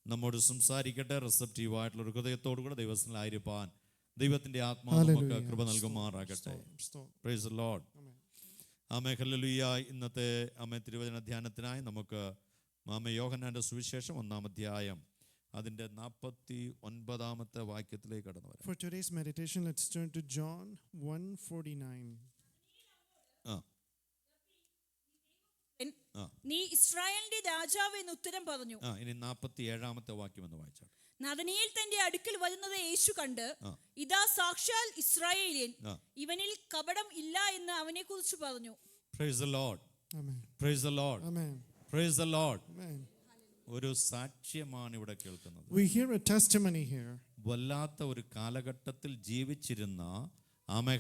നമ്മോട് സംസാരിക്കട്ടെ. റിസപ്റ്റീവായിട്ടുള്ള ഒരു ഹൃദയത്തോടുകൂടെ ദൈവത്തിലായിരിക്കാൻ ദൈവത്തിന്റെ ആത്മാവ് നമുക്ക് കൃപ നൽകുമാറാകട്ടെ. Praise the Lord. Amen. Hallelujah. ഇന്നത്തെ തിരുവചന ധ്യാനത്തിനായി നമുക്ക് യോഹന്നാന്റെ സുവിശേഷം 1-ാം അധ്യായം അതിന്റെ 49-ാമത്തെ വാക്യത്തിലേക്ക് കടന്നു വരാം. For today's meditation, let's turn to John 1:49. നീ ഇസ്രായേലിന്റെ രാജാവ് എന്ന് ഉത്തരം പറഞ്ഞു. ഇനി 47-ാമത്തെ വാക്യം എന്ന് വായിച്ചാൽ, നഥനയേൽ തന്റെ അടുക്കൽ വരുന്നത് യേശു കണ്ട്, ഇതാ സാക്ഷാൽ ഇസ്രായേലിയൻ, ഇവനിൽ കപടം ഇല്ല എന്ന് അവനെ കുറിച്ച് പറഞ്ഞു. Praise the Lord. Amen. Praise the Lord. Amen. Praise the Lord. Amen. ഒരു സാക്ഷ്യമാണ് ഇവിടെ കേൾക്കുന്നത്. We hear a testimony here. വല്ലാത്ത ഒരു കാലഘട്ടത്തിൽ ജീവിച്ചിരുന്ന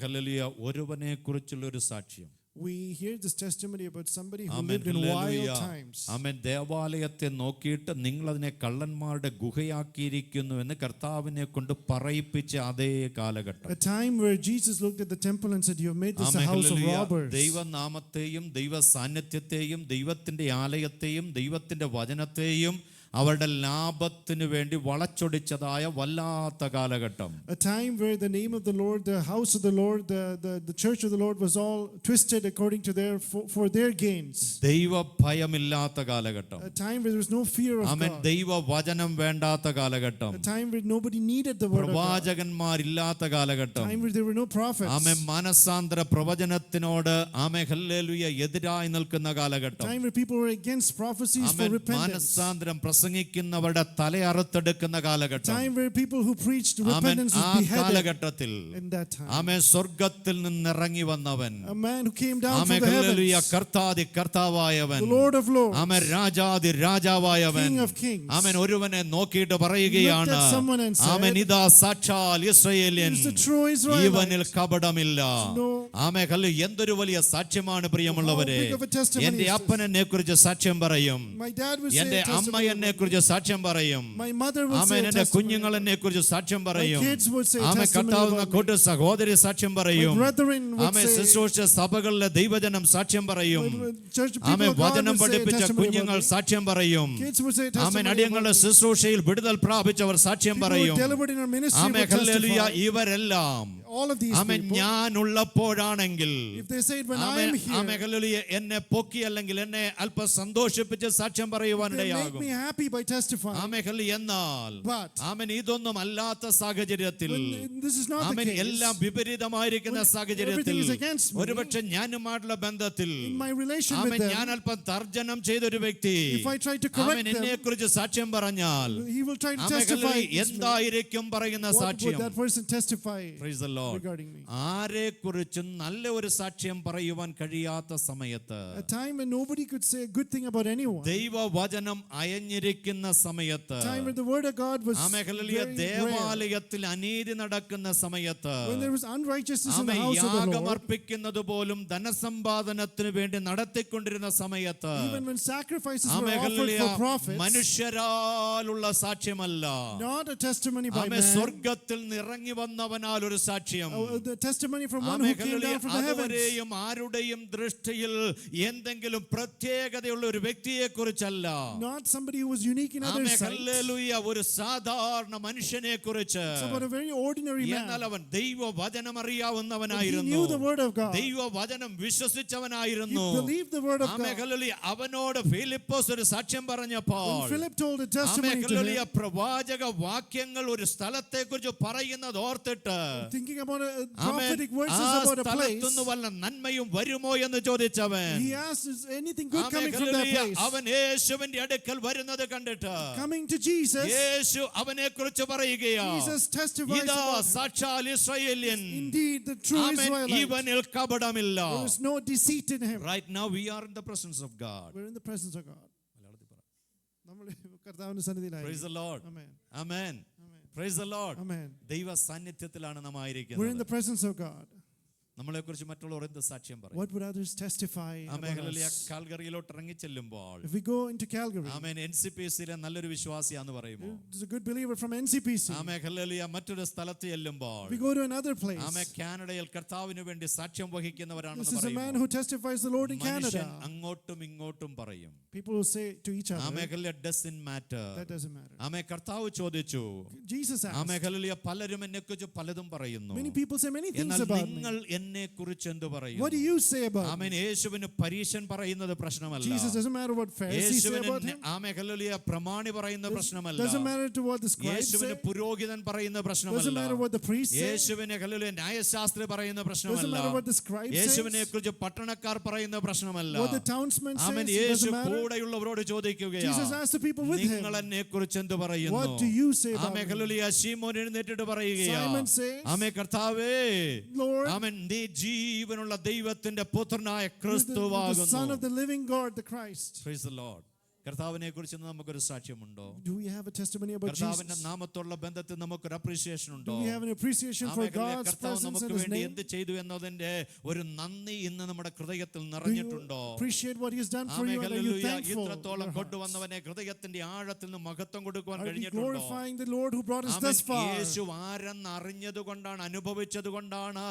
ഹല്ലേലൂയ ഒരുവനെ കുറിച്ചുള്ള ഒരു സാക്ഷ്യം. We hear this testimony about somebody who lived in wild times. ആമേൻ. ദേവാലയത്തെ നോക്കിയിട്ട് നിങ്ങൾ അതിനെ കള്ളന്മാരുടെ ഗുഹയാക്കിയിരിക്കുന്നു എന്ന് കർത്താവിനെ കൊണ്ട് പറയിപ്പിച്ച അതേ കാലഘട്ടം. A time where Jesus looked at the temple and said, "You have made this a house of robbers." ദൈവനാമത്തെയും ദൈവ സാന്നിധ്യത്തെയും ദൈവത്തിന്റെ ആലയത്തെയും ദൈവത്തിന്റെ വചനത്തെയും അവരുടെ ലാഭത്തിനു വേണ്ടി വളച്ചൊടിച്ചതായ വല്ലാത്ത കാലഘട്ടം. A time where the name of the Lord, the house of the Lord, the church of the Lord was all twisted according to for their gains. ദൈവ ഭയമില്ലാത്ത കാലഘട്ടം. A time where there was no fear of amen. God. ദൈവ വചനം വേണ്ടാത്ത കാലഘട്ടം. A time where nobody needed the word of God. പ്രവാചകന്മാരില്ലാത്ത കാലഘട്ടം. A time where there were no prophets. Amen. മാനസാന്തര പ്രവചനത്തിനോട് hallelujah എതിരായി നിൽക്കുന്ന കാലഘട്ടം. A time where people were against prophecies for repentance. മാനസാന്തരം പ്രസംഗിക്കുന്നവരുടെ തല അറുത്തെടുക്കുന്ന കാലഘട്ടം. A time where people who preached repentance was beheaded. കാലഘട്ടത്തിൽ In that time, ആമേൻ സ്വർഗ്ഗത്തിൽ നിന്ന് ഇറങ്ങി വന്നവൻ, a man who came down from the hallelujah heavens, കർത്താദി കർത്താവായവൻ, the Lord of lords, amen രാജാദി രാജാവായവൻ, King of kings, ആമേൻ ഒരുവനെ നോക്കിയിട്ട് പറയുകയാണ്, looked at someone and said, ആമേൻ ഇതാ സാക്ഷാൽ ഇസ്രായേലിയൻ, "This is the true Israelite. ഇവനിൽ കപടമില്ല." No. ആമേൻ. ഹല്ലേലൂയ. എന്തൊരു വലിയ സാക്ഷ്യമാണ് പ്രിയമുള്ളവരെ. How big of a testimony എന്റെ is this? അപ്പൻ എന്നെ കുറിച്ച് സാക്ഷ്യം പറയും, My dad will say എന്റെ a അമ്മ testimony. എന്നെ കുറിച്ച് സാക്ഷ്യം പറയും, My mother will say amen. a എന്റെ testimony. കുഞ്ഞുങ്ങൾ എന്നെ കുറിച്ച് സാക്ഷ്യം പറയും, My kids would say a amen. testimony കർത്താവ് about me. കൂട്ട സഹോദരി സാക്ഷ്യം പറയും, My brethren would amen. say, ശുശ്രൂഷ സഭകളിലെ ദൈവജനം സാക്ഷ്യം പറയും, church people amen. of God വചനം will say a പഠിപ്പിച്ച testimony കുഞ്ഞുങ്ങൾ about me. സാക്ഷ്യം പറയും, Kids would say a amen. testimony അടിയങ്ങളുടെ about me. ശുശ്രൂഷയിൽ വിടുതൽ പ്രാപിച്ചവർ സാക്ഷ്യം People who പറയും, are delivered in our ministry amen. would hallelujah. testify. ഇവരെല്ലാം All of these amen people, ഞാൻ ഉള്ളപ്പോഴാണെങ്കിൽ, if they say it when I amen, am here, amen. Hallelujah. എന്നെ പൊക്കി അല്ലെങ്കിൽ എന്നെ അല്പം സന്തോഷിപ്പിച്ച് സാക്ഷ്യം they make പറയുവാനിടയാകും. me happy by testifying. Amen. Hallelujah. എന്നാൽ But ആമേൻ ഇതൊന്നും അല്ലാത്ത സാഹചര്യത്തിൽ, when this is not the amen, case, എല്ലാം വിപരീതമായിരിക്കുന്ന when സാഹചര്യത്തിൽ, everything is against me, ഒരുപക്ഷെ ഞാനുമായിട്ടുള്ള ബന്ധത്തിൽ, in my relation amen, with ഞാൻ them, അല്പം തർജ്ജനം ചെയ്തൊരു വ്യക്തി, if I try to amen, correct എന്നെ them, കുറിച്ച് സാക്ഷ്യം പറഞ്ഞാൽ, he will try to amen, testify hallelujah, against me. എന്തായിരിക്കും പറയുന്ന What would സാക്ഷ്യം? that person testify Praise the Lord. regarding me? ആരെ കുറിച്ചും നല്ല ഒരു സാക്ഷ്യം പറയുവാൻ കഴിയാത്ത സമയത്ത്, A time when nobody could say a good thing about anyone. ദൈവവചനം അയഞ്ഞിരിക്കുന്ന സമയത്ത്, A time when the word of God was amen, hallelujah, very rare. ദേവാലയത്തിൽ അനീതി നടക്കുന്ന സമയത്ത്, When there was unrighteousness in the amen, house of the Lord. യാഗമർപ്പിക്കുന്നത് പോലും ധനസമ്പാദനത്തിന് വേണ്ടി നടത്തിക്കൊണ്ടിരുന്ന സമയത്ത്, Even when sacrifices were amen, offered hallelujah, for profits, മനുഷ്യരാലുള്ള സാക്ഷ്യമല്ല, not a testimony by amen, man, സ്വർഗ്ഗത്തിൽ നിറങ്ങി വന്നവനാൽ ഒരു സാക്ഷ്യം. the testimony from one amen, who came hallelujah, down from the heavens. അതുവരെയും ആരുടെയും ദൃഷ്ടിയിൽ എന്തെങ്കിലും പ്രത്യേകതയുള്ള ഒരു വ്യക്തിയെ കുറിച്ചല്ല, Not somebody who was unique in amen, others' sight. Hallelujah, ഒരു സാധാരണ മനുഷ്യനെ കുറിച്ച്. It's about a very ordinary എന്നാൽ man. അവൻ ദൈവവചനം But he അറിയാവുന്നവനായിരുന്നു, knew the word of God. ദൈവവചനം He വിശ്വസിച്ചവനായിരുന്നു. believed the word of amen, God. Hallelujah, അവനോട് ഫിലിപ്പോസ് ഒരു സാക്ഷ്യം പറഞ്ഞപ്പോൾ, When Philip told a amen, testimony to hallelujah, him, പ്രവാചക വാക്യങ്ങൾ ഒരു സ്ഥലത്തെ കുറിച്ച് പറയുന്നത് ഓർത്തിട്ട്, thinking about amen, prophetic words ആ about a place, സ്ഥലത്തുനിന്ന് വല്ല നന്മയും വരുമോ എന്ന് ചോദിച്ചവൻ, he asked, "Is anything good amen, coming from that hallelujah, place?" അവൻ യേശുവിന്റെ അടുക്കൽ വരുന്നത് കണ്ടിട്ട്, Coming to Jesus, യേശു അവനെ കുറിച്ച് പറയുകയാ, Jesus testifies ഇതാ about him. സാക്ഷാൽ ഇസ്രായേല്യൻ, Indeed, the true amen, Israelite. ഇവനിൽ കപടമില്ല. There is no deceit in him. Right now we are in the presence of God. We're in the presence of God. നമ്മൾ കർത്താവിന്റെ Praise സന്നിധിയിലായിരിക്കും. the Lord. Amen. Amen. Amen. Praise the Lord. Amen. ദൈവ സാന്നിധ്യത്തിലാണ് നാം We're in ആയിരിക്കുന്നത്. the presence of God. നമ്മളെക്കുറിച്ച് മറ്റുള്ളവർ എന്ത് സാക്ഷ്യം പറയും? What would others testify about hallelujah. us? കാൽഗറിയിലോട്ട് ഇറങ്ങി ചെല്ലുമ്പോൾ If we go into Calgary, NCPCയിലെ നല്ലൊരു വിശ്വാസിയാന്ന് പറയുമോ? there's a good believer from NCPC. Hallelujah. മറ്റൊരു സ്ഥലത്ത് ചെല്ലുമ്പോൾ We go to another place. കാനഡയിൽ കർത്താവിന് വേണ്ടി സാക്ഷ്യം This വഹിക്കുന്നവരാണെന്ന് is a man പറയുമോ? who testifies the Lord in മനുഷ്യൻ Canada. അങ്ങോട്ടും ഇങ്ങോട്ടും പറയും. People will say to each other, doesn't matter. that doesn't matter. കർത്താവ് ചോദിച്ചു. Jesus asked. ഹല്ലേലൂയ. പലരും എന്നെക്കുറിച്ച് പലതും പറയുന്നു. Many people say many things എന്നാൽ about me. നിങ്ങൾ എന്നെക്കുറിച്ച് എന്ത് പറയുന്നു? What do you say about me? യേശുവിന് പരീശൻ പറയുന്നത് പ്രശ്നമല്ല. Jesus doesn't matter what Pharisees say about him. Hallelujah. പ്രമാണി പറയുന്ന പ്രശ്നമല്ല. Doesn't matter to what the scribes say. യേശുവിന് പുരോഹിതൻ പറയുന്ന പ്രശ്നമല്ല. Doesn't matter what the priests say. യേശുവിനെ ഹല്ലേലൂയ ന്യായശാസ്ത്രി പറയുന്ന Doesn't പ്രശ്നമല്ല. matter what the scribes say. യേശുവിനെ കുറിച്ച് പട്ടണക്കാർ പറയുന്ന പ്രശ്നമല്ല. What the townsmen say. Yeshu Doesn't matter. കൂടെയുള്ളവരോട് ചോദിക്കുകയാണ്. Jesus asked the people with him, നിങ്ങൾ എന്നെക്കുറിച്ച് എന്ത് പറയുന്നു? What do you say about me? Hallelujah. ശീമോൻ എഴുന്നേറ്റിട്ട് പറയുകയാണ്. Simon says, കർത്താവേ, Lord, നീ ജീവനുള്ള ദൈവത്തിന്റെ പുത്രനായ the ക്രിസ്തുവാകുന്നു. Son of the living God, the Christ. Praise the Lord. കർത്താവിനെ കുറിച്ച് നമുക്കൊരു സാക്ഷ്യമുണ്ടോ? Do we have a testimony about കർത്താവിന്റെ Jesus? നാമത്തോടുള്ള ബന്ധത്തിൽ നമുക്കൊരു അപ്രീസിയേഷൻ ഉണ്ടോ? Do we have an appreciation for God's കർത്താവ് presence നമുക്ക് and His വേണ്ടി name? എന്ത് ചെയ്തു എന്നതിന്റെ ഒരു നന്ദി ഇന്ന് നമ്മുടെ ഹൃദയത്തിൽ Do you നിറഞ്ഞിട്ടുണ്ടോ? appreciate what He has done for you, and are you thankful? ഇത്രത്തോളം in your heart? കൊണ്ടുവന്നവനെ ഹൃദയത്തിന്റെ ആഴത്തിൽ നിന്ന് മഹത്വം കൊടുക്കുവാൻ Are we കഴിഞ്ഞിട്ടുണ്ടോ? glorifying the Lord who brought us thus far? യേശു ആരെന്ന് അറിഞ്ഞതുകൊണ്ടാണ്, അനുഭവിച്ചതുകൊണ്ടാണ്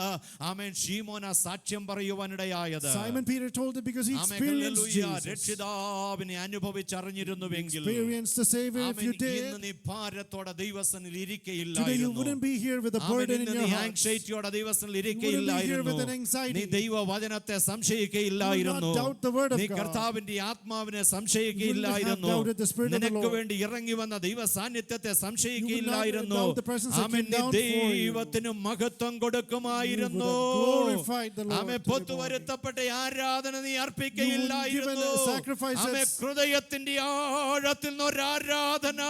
ശീമോൻ ആ സാക്ഷ്യം പറയുവാനിടയായത്. Simon Peter told it because he experienced Jesus. രക്ഷിതാവിനെ അനുഭവിച്ചറിഞ്ഞിരുന്നുവെങ്കിൽ Experienced the Savior. If you did, ഇന്ന് നീ ഭാരത്തോടെ ദൈവസന്നിധിയിൽ today you ഇരിക്കയില്ലായിരുന്നു. wouldn't be here with a burden in your heart. ആങ്സൈറ്റിയോടെ ദൈവസന്നിധിയിൽ You wouldn't be here with an ഇരിക്കയില്ലായിരുന്നു. anxiety. നീ ദൈവവചനത്തെ സംശയിക്കയില്ലായിരുന്നു. You would not doubt the word of നീ God. കർത്താവിന്റെ ആത്മാവിനെ You സംശയിക്കയില്ലായിരുന്നു. wouldn't have doubted the Spirit of the നിനക്ക് Lord. വേണ്ടി ഇറങ്ങി വന്ന ദൈവ സാന്നിധ്യത്തെ You would സംശയിക്കയില്ലായിരുന്നു. not doubt the presence that came നീ down for you. ദൈവത്തിന് മഹത്വം കൊടുക്കുമായിരുന്നു. You would have glorified the Lord ആമേ to the പൊത്തുവരുത്തപ്പെട്ട ആരാധന നീ You would അർപ്പിക്കയില്ലായിരുന്നു. give sacrifices. ആമേ ഹൃദയത്തിന്റെ ആഴത്തിൽ നിന്ന് ഒരാരാധന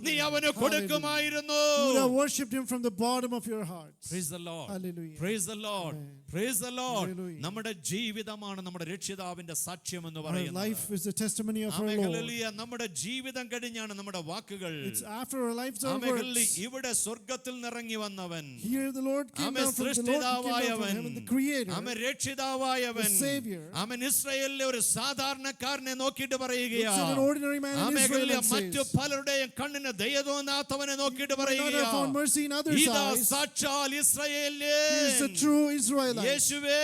നീ അവന് കൊടുക്കുമായിരുന്നു. You would have worshipped Him from the bottom of your heart. Praise the Lord. Hallelujah. Praise the Lord. Amen. Praise the Lord. Hallelujah. നമ്മുടെ ജീവിതമാണ് നമ്മുടെ രക്ഷിതാവിന്റെ സാക്ഷ്യം എന്ന് Our പറയുന്നത്. life is the testimony of our amen, Lord. Hallelujah. നമ്മുടെ ജീവിതം കഴിഞ്ഞാണ് നമ്മുടെ വാക്കുകൾ. It's after our lives our amen, hallelujah. words. ഇവിടെ സ്വർഗ്ഗത്തിൽ നിറങ്ങി വന്നവൻ, Here the Lord came amen, down from the Lord who came down from സൃഷ്ടിതാവായവൻ, heaven, the Creator. Amen, രക്ഷിതാവായവൻ, The Savior. ആമേൻ, ഇസ്രായേലിലെ ഒരു സാധാരണക്കാരനെ നോക്കിയിട്ട് Looks പറയുകയാ. at an ordinary man in amen, Israel hallelujah. and മറ്റു says, പലരുടെയും കണ്ണിന് ദയ തോന്നാത്തവനെ നോക്കിയിട്ട് "Might not have പറയുകയാ. found mercy in others' ഇതാ eyes. സാക്ഷാൽ He is the ഇസ്രായേല്യൻ. true Israelite." യേശുവേ,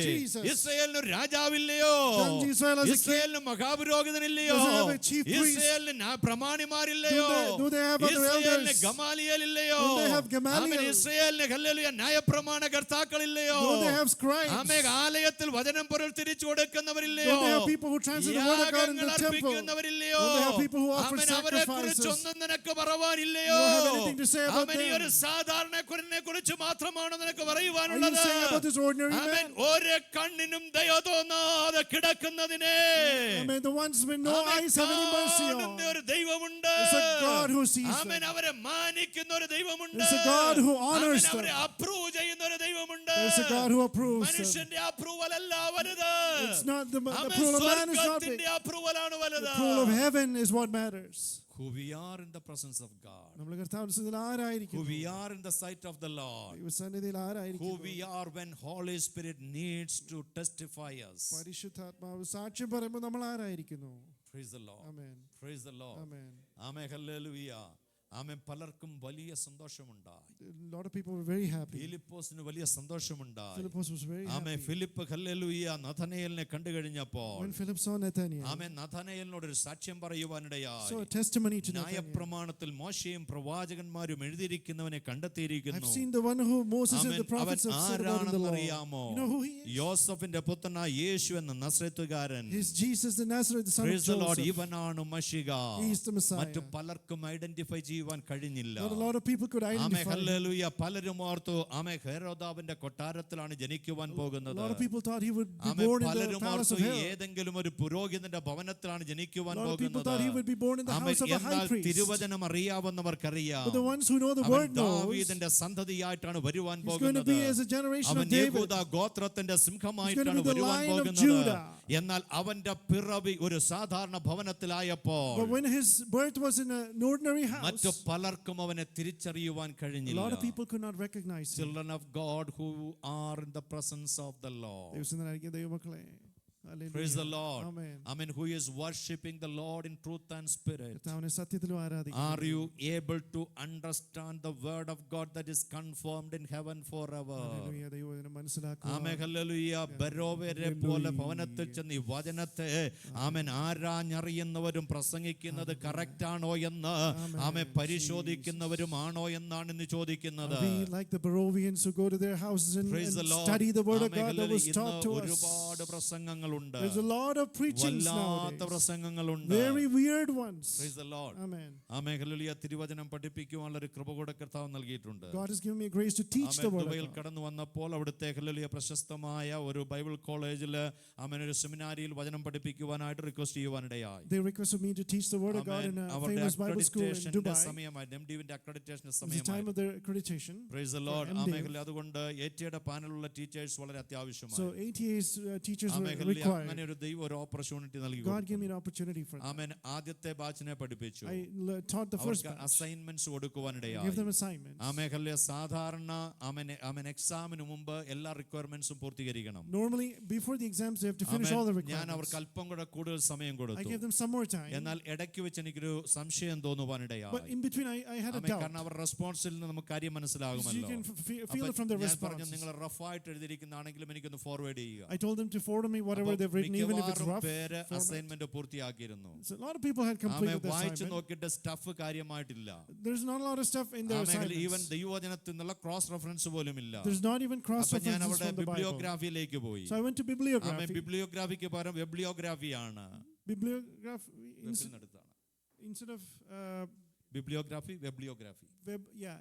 Jesus. ഇസ്രായേലിന് ഒരു രാജാവില്ലയോ? Doesn't Israel has a king? ഇസ്രായേലിന് മഹാപുരോഹിതനില്ലയോ? Does it have a chief priest? ഇസ്രായേലിന് പ്രമാണിമാരില്ലയോ? Do they have other ഇസ്രായേലിന് elders? ഗമാലിയേലില്ലയോ? Do they have Gamaliel? ആമേൻ, ഇസ്രായേലിന് hallelujah ന്യായപ്രമാണ കർത്താക്കളില്ലയോ? Do they have scribes? ആമേൻ, ആലയത്തിൽ വചനം പൊരുൾ തിരിച്ചു കൊടുക്കുന്നവരില്ലയോ? Don't they have people who translate the word of God in the യാഗങ്ങൾ temple? അർപ്പിക്കുന്നവരില്ലയോ? Don't they have people who offer ആമേൻ, അവരെക്കുറിച്ച് sacrifices? ഒന്നും നിനക്ക് പറവാനില്ലയോ? You don't have anything to say about ആമേൻ, ഈ them. ഒരു സാധാരണക്കാരനെ കുറിച്ച് മാത്രമാണ് നിനക്ക് Are you പറയുവാനുള്ളത്. saying about this ordinary amen, man? ഒരു കണ്ണിനും ദയ തോന്നാതെ കിടക്കുന്നതിനെ Amen. The ones with no amen, eyes have any mercy on. കാണുന്ന ഒരു ദൈവമുണ്ട്. It's a God who sees amen, them. അവരെ മാനിക്കുന്ന ഒരു ദൈവമുണ്ട്. It's a God who honors ആമേൻ, അവരെ them. അപ്രൂവ് ചെയ്യുന്ന ഒരു ദൈവമുണ്ട്. There's a God who approves them. മനുഷ്യന്റെ അപ്രൂവൽ അല്ല വലുത്. It's not the amen, approval of man is not big. സ്വർഗ്ഗത്തിന്റെ അപ്രൂവലാണ് The വലുത്. approval of heaven is what matters. Who we are in the presence of God. നമ്മൾ കർത്താവിന്റെ സന്നിധിയിൽ ആരായിരിക്കും? Who we are in the sight of the Lord. ദൈവസന്നിധിയിൽ Who ആരായിരിക്കും? we are when Holy Spirit needs to testify us. പരിശുദ്ധാത്മാവ് സാക്ഷ്യം പറയുമ്പോൾ നമ്മൾ ആരായിരിക്കുന്നു? Praise the Lord. Amen. Praise the Lord. Amen. Amen, hallelujah. Amen, പലർക്കും വലിയ സന്തോഷമുണ്ടായി. A lot of people were very happy. ഫിലിപ്പോസിന് വലിയ സന്തോഷമുണ്ടായി. Philip was very amen, happy. Philip hallelujah നഥനയേലിനെ കണ്ടു കഴിഞ്ഞപ്പോൾ When Philip saw Nathanael, ആമേൻ, നഥനയേലിനോട് ഒരു സാക്ഷ്യം പറയുവാനിടയായി. saw a testimony to Nathanael. ന്യായപ്രമാണത്തിൽ മോശയും പ്രവാചകന്മാരും എഴുതിയിരിക്കുന്നവനെ I've കണ്ടെത്തിയിരിക്കുന്നു. seen the one who Moses and amen, the prophets അവൻ have said about in the law. ആരാണെന്നറിയാമോ? You know who he is? യോസഫിന്റെ പുത്രനായ യേശു എന്ന നസ്രത്തുകാരൻ. He's Jesus the Nazareth, the son of Praise the Lord. Joseph. ഇവനാണ് മശിഹ. He is the Messiah. മറ്റു പലർക്കും identify ചെയ്യുവാൻ കഴിഞ്ഞില്ല. Not a lot of people could amen, identify him. Hallelujah. പലരും ഓർത്തു ആമേൻ, ഹെരോദാവിന്റെ കൊട്ടാരത്തിലാണ് ജനിക്കുവാൻ A പോകുന്നത്. lot of people thought he would be amen, born in the പലരും palace ഓർത്തു of Herod. ഏതെങ്കിലും ഒരു പുരോഹിതന്റെ ഭവനത്തിലാണ് ജനിക്കുവാൻ A lot of people പോകുന്നത്. thought he would be born in the amen, house of a high എന്നാൽ priest. തിരുവചനം അറിയാവുന്നവർക്കറിയാം But the ones who know the അവൻ word knows, ദാവീദിന്റെ സന്തതിയായിട്ടാണ് വരുവാൻ he's going to പോകുന്നത്. be as a generation അവൻ of David. യഹൂദ ഗോത്രത്തിന്റെ സിംഹമായിട്ടാണ് He's going to be the വരുവാൻ Lion of പോകുന്നത്. Judah. എന്നാൽ അവന്റെ പിറവി ഒരു സാധാരണ ഭവനത്തിലായപ്പോൾ But when his birth was in an ordinary house, മറ്റു മറ്റു പലർക്കും അവനെ തിരിച്ചറിയുവാൻ A lot of കഴിഞ്ഞില്ല. people could not recognize him. Children of God who are in the presence of the Lord. ദൈവസന്നിധിയിലായിരിക്കുന്ന ദൈവമക്കളെ, hallelujah. Praise the Lord. Amen. Amen. Who is worshiping the Lord in truth and spirit. കർത്താവിനെ സത്യത്തിലും ആരാധിക്കുന്നു. Are you able to understand the word of God that is confirmed in heaven forever? Hallelujah. ദൈവവചനം മനസ്സിലാക്കുക. ആമേൻ. Hallelujah. ബരോവരെ പോലെ ഭവനത്തിൽ ചെന്ന് ഈ വചനത്തെ ആമേൻ ആരാഞ്ഞറിയുന്നവരും പ്രസംഗിക്കുന്നത് കറക്റ്റ് ആണോ എന്ന് ആമേൻ പരിശോധിക്കുന്നവരുമാണോ എന്നാണ് ഇന്ന് ചോദിക്കുന്നത്. We like the Barovians who go to their houses and Praise the Lord. study the word of amen. God that was hallelujah. taught to ഇന്ന് us. ഒരുപാട് പ്രസംഗങ്ങളുണ്ട്. There's a lot of preachings വല്ലാത്ത nowadays. പ്രസംഗങ്ങളുണ്ട്. Very weird ones. Praise the Lord. Amen. Amen. Hallelujah. തിരുവചനം പഠിപ്പിക്കുവാനുള്ള ഒരു കൃപ കൂടെ കർത്താവ് നൽകിയിട്ടുണ്ട്. God has given me grace to teach the amen. word ദുബൈയിൽ of God. കടന്നു വന്നപ്പോൾ അവിടുത്തെ ഹല്ലേലൂയ പ്രശസ്തമായ ഒരു ബൈബിൾ കോളേജിൽ ആമേൻ ഒരു സെമിനാരിയിൽ വചനം പഠിപ്പിക്കുവാനായിട്ട് request ചെയ്യുവാനിടയായി. They requested me to teach the word of God in a അവരുടെ famous Bible school in അക്രഡിറ്റേഷന്റെ Dubai. സമയമായി എംഡിവിന്റെ അക്രഡിറ്റേഷന്റെ It's the time സമയമായി. of their accreditation. Praise the Lord. MDiv. Amen. Hallelujah. അതുകൊണ്ട് ATയുടെ പാനലുള്ള ടീച്ചേഴ്സ് വളരെ അത്യാവശ്യമാണ്. So ATA's teachers were amen. Hallelujah. required. അങ്ങനെ ഒരു ദൈവം ഒരു ഓപ്പർച്യൂണിറ്റി നൽകി. God gave me an opportunity for that. ആമേൻ. ആദ്യത്തെ ബാച്ചിനെ പഠിപ്പിച്ചു. I taught the first അവർക്ക് batch. Assignments I കൊടുക്കുവാനിടയായി. gave them assignments. Amen. Hallelujah. സാധാരണ ആമേൻ എക്സാമിന് മുമ്പ് എല്ലാ റിക്വയർമെന്റ്സും പൂർത്തീകരിക്കണം. Normally, before the exams, they have to finish all the ആമേൻ. ഞാൻ requirements. അവർക്ക് അല്പം കൂടെ കൂടുതൽ സമയം I കൊടുത്തു. gave them some more time. എന്നാൽ ഇടയ്ക്ക് വെച്ച് എനിക്കൊരു സംശയം But തോന്നുവാനിടയായി. in between, I had a amen. doubt. കാരണം അവർ റെസ്പോൺസിൽ നിന്ന് നമുക്ക് കാര്യം So you മനസ്സിലാകുമല്ലോ. can feel it from their ഞാൻ പറഞ്ഞു response. നിങ്ങൾ റഫായിട്ട് എഴുതിയിരിക്കുന്നതാണെങ്കിലും എനിക്കൊന്ന് ഫോർവേഡ് ചെയ്യുക. I told them to forward me whatever they've written, even if it's മിക്കവാറും rough. പേര് format. അസൈൻമെന്റ് പൂർത്തിയാക്കിയിരുന്നു. So a lot of people had amen. completed the വായിച്ചു assignment. നോക്കിയിട്ട് സ്റ്റഫ് കാര്യമായിട്ടില്ല. There's not a lot of stuff in their even assignments. ദൈവവചനത്തിൽ നിന്നുള്ള cross reference പോലും ഇല്ല. There's not even cross അപ്പൊ ഞാൻ references അവിടെ from the Bible. ബിബ്ലിയോഗ്രാഫിയിലേക്ക് പോയി. So I went to amen. bibliography. ബിബ്ലിയോഗ്രാഫിക്ക് പകരം വെബ്ലിയോഗ്രാഫിയാണ്. Bibliography വെബിനടുത്താണ്. instead of bibliography webliography.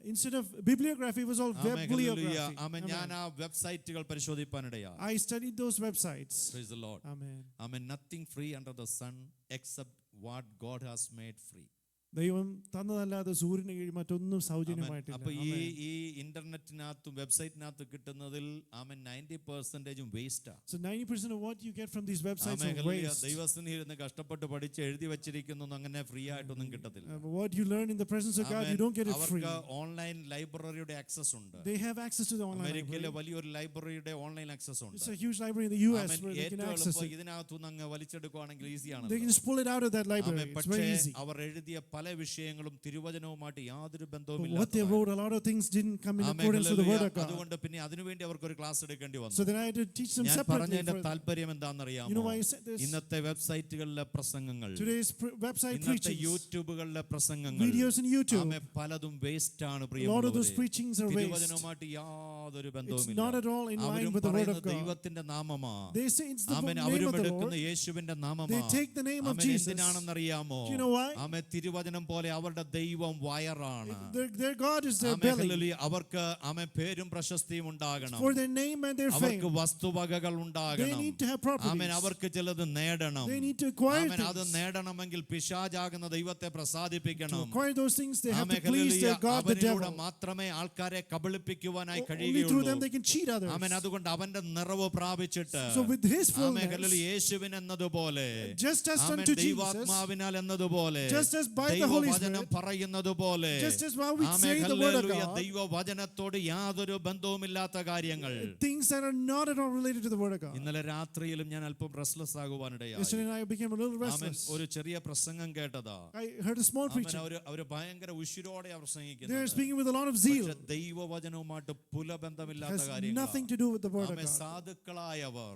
instead of bibliography, it was all amen. Hallelujah. webliography. Amen. ഞാൻ ആ വെബ്സൈറ്റുകൾ പരിശോധിപ്പാനിടയായി. I studied those websites. Praise the Lord. Amen. Amen. Nothing free under the sun except what God has made free. ദൈവം തന്നതല്ലാതെ സൂര്യന് കീഴിൽ മറ്റൊന്നും സൗജന്യമായിട്ടില്ല. അപ്പൊ ഈ ഇന്റർനെറ്റിനകത്തും വെബ്സൈറ്റിനകത്തും കിട്ടുന്നതിൽ ആമേൻ 90% വേസ്റ്റാ. So 90% of what you get from these websites amen. are waste. ദൈവസന്നിധിയിൽ ഇരുന്ന് കഷ്ടപ്പെട്ട് പഠിച്ച് എഴുതി വെച്ചിരിക്കുന്നു അങ്ങനെ ഫ്രീ ആയിട്ടൊന്നും കിട്ടത്തില്ല. What you learn in the presence of God, you don't get it free. അവർക്ക് ഓൺലൈൻ ലൈബ്രറിയുടെ ആക്സസ് ഉണ്ട്. They have access to the online അമേരിക്കയിലെ library. വലിയൊരു ലൈബ്രറിയുടെ ഓൺലൈൻ ആക്സസ് ഉണ്ട്. It's a huge library in the US amen. where they can ഏറ്റവും access എളുപ്പം it. ഇതിനകത്തുനിന്ന് അങ്ങ് വലിച്ചെടുക്കുവാണെങ്കിൽ They ഈസിയാണ്. can just pull it out of that library. It's പക്ഷേ very easy. അവർ എഴുതിയ പല വിഷയങ്ങളും തിരുവചനവുമായിട്ട് യാതൊരു But ബന്ധവുമില്ല. what they wrote, a lot of things didn't come in accordance with the word of God. അതുകൊണ്ട് പിന്നെ അതിനുവേണ്ടി അവർക്ക് ഒരു ക്ലാസ് എടുക്കേണ്ടി So വന്നു. then I had to teach them ഞാൻ separately. പറഞ്ഞതിന്റെ For താല്പര്യം you know എന്താണെന്നറിയാമോ? why I said this? ഇന്നത്തെ വെബ്സൈറ്റുകളിലെ പ്രസംഗങ്ങൾ, Today's website ഇന്നത്തെ preachings, യൂട്യൂബുകളിലെ പ്രസംഗങ്ങൾ, videos on YouTube, ആമേ, പലതും വേസ്റ്റ് ആണ്. a lot of those preachings are waste. തിരുവചനവുമായിട്ട് യാതൊരു It's ബന്ധവുമില്ല. not at all in line അവരും with the word of പറയുന്നത് God. ദൈവത്തിന്റെ നാമമാ. They say it's the amen. name അവരും of the എടുക്കുന്ന Lord. യേശുവിന്റെ നാമമാ. They take the name of amen. Jesus. എന്തിനാണെന്നറിയാമോ? Do you know why? ആമേൻ. തിരുവചനം പോലെ അവരുടെ ദൈവം വയറാണ്. Their God is their amen. belly. Hallelujah. അവർക്ക് ആമേൻ പേരും പ്രശസ്തിയും ഉണ്ടാകണം. For their name and their അവർക്ക് fame, വസ്തുവകകൾ they ഉണ്ടാകണം. need to have amen. properties. അവർക്ക് ചിലത് നേടണം. They need to acquire ആമേൻ. അത് things. നേടണമെങ്കിൽ പിശാചാകുന്ന ദൈവത്തെ To പ്രസാദിപ്പിക്കണം. acquire those things, they have amen. to please hallelujah. their God, the അവനിലൂടെ devil. മാത്രമേ ആൾക്കാരെ കബളിപ്പിക്കുവാനായി Only through കഴിയുകയുള്ളൂ. them they can cheat others. ആമേൻ. അതുകൊണ്ട് അവന്റെ നിറവ് പ്രാപിച്ചിട്ട് So with his amen. fullness, hallelujah. യേശുവിൻ എന്നതുപോലെ just as ആമേൻ. unto Jesus, ദൈവാത്മാവിനാൽ എന്നതുപോലെ just as by the Holy ദൈവവചനം Spirit, പറയുന്നത് പോലെ just as while we amen. say the word of hallelujah. God, ദൈവവചനത്തോട് യാതൊരു ബന്ധവുമില്ലാത്ത കാര്യങ്ങൾ. things that are not at all related to the word of God. ഇന്നലെ രാത്രിയിലും ഞാൻ അല്പം റെസ്റ്റ്ലെസ് ആകുവാനിടയായി. Yesterday night I became a little amen. restless. ഒരു ചെറിയ പ്രസംഗം കേട്ടതാ. I heard a small amen. preaching. അവര് ഭയങ്കര ഉശിരോടെ They're പ്രസംഗിക്കുന്നത്. speaking with a lot of zeal. പക്ഷേ ദൈവവചനവുമായിട്ട് പുലബന്ധമില്ലാത്ത Has കാര്യങ്ങൾ. nothing to do with the word of amen. God. സാധുക്കളായവർ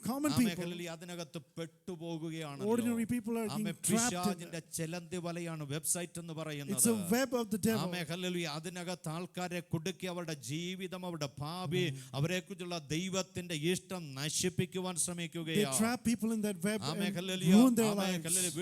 Common amen. people, hallelujah. അതിനകത്ത് പെട്ടുപോകുകയാണ്. ordinary people are amen. being trapped in പിശാചിന്റെ that. ചെലന്തി വലയാണ് website എന്ന് It's പറയുന്നത്. a web of the devil. Amen. Hallelujah. അതിനകത്ത് ആൾക്കാരെ കുടുക്കി അവരുടെ ജീവിതം, അവരുടെ ഭാവി, അവരെക്കുറിച്ചുള്ള ദൈവത്തിന്റെ ഇഷ്ടം നശിപ്പിക്കുവാൻ They ശ്രമിക്കുകയാണ്. trap people in that web ആമേൻ. and ഹല്ലേലൂയ. ruin their ആമേൻ. lives. ഹല്ലേലൂയ.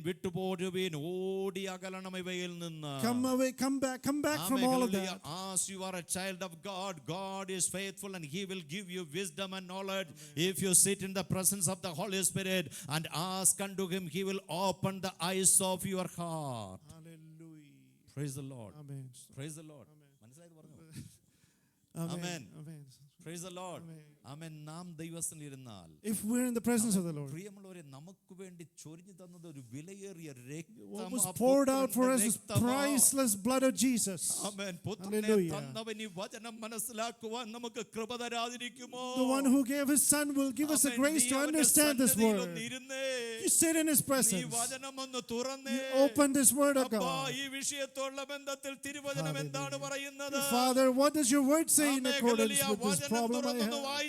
വിട്ടുപോരുവീൻ ഓടി അകലണം ഇവയിൽ നിന്ന്. Come away, come back from ആമേൻ. all of ഹല്ലേലൂയ. that. As you are a child of God, God is faithful and He will give you wisdom and knowledge. If you sit in the presence of the Holy Spirit and ask unto Him, He will open the eyes of your heart. Hallelujah. Praise the Lord. Amen. Praise the Lord. മനസ്സിലായത് പറഞ്ഞു. Amen. Amen. Amen. Praise the Lord. ആമേൻ. നാം ദൈവത്തിൽ ഇരുന്നാൽ, If we're in the presence of the Lord, പ്രിയമുള്ളവരെ, നമുക്ക് വേണ്ടി ചൊരിഞ്ഞു തന്നത് ഒരു വിലയേറിയ രക്തം, what was ആ poured out for us പുത്രന്റെ is രക്തമാ. priceless blood of Jesus. ആമേൻ. പുത്രനെ Hallelujah. തന്നവൻ ഈ വചനം മനസ്സിലാക്കുവാൻ നമുക്ക് കൃപ തരാതിരിക്കുമോ? The one who gave his son will give us the amen. grace നീ to അവന്റെ understand this സന്നിധിയിൽ word. ഒന്ന് ഇരുന്നേ. You sit in his നീ presence. വചനം ഒന്ന് തുറന്നേ. You open this word of അപ്പാ, God. ഈ വിഷയത്തോടുള്ള ബന്ധത്തിൽ തിരുവചനം എന്താണ് പറയുന്നത്? Father, what does your word say in amen. accordance hallelujah. with this വചനം problem I തുറന്നൊന്ന് have? വായിച്ചേ.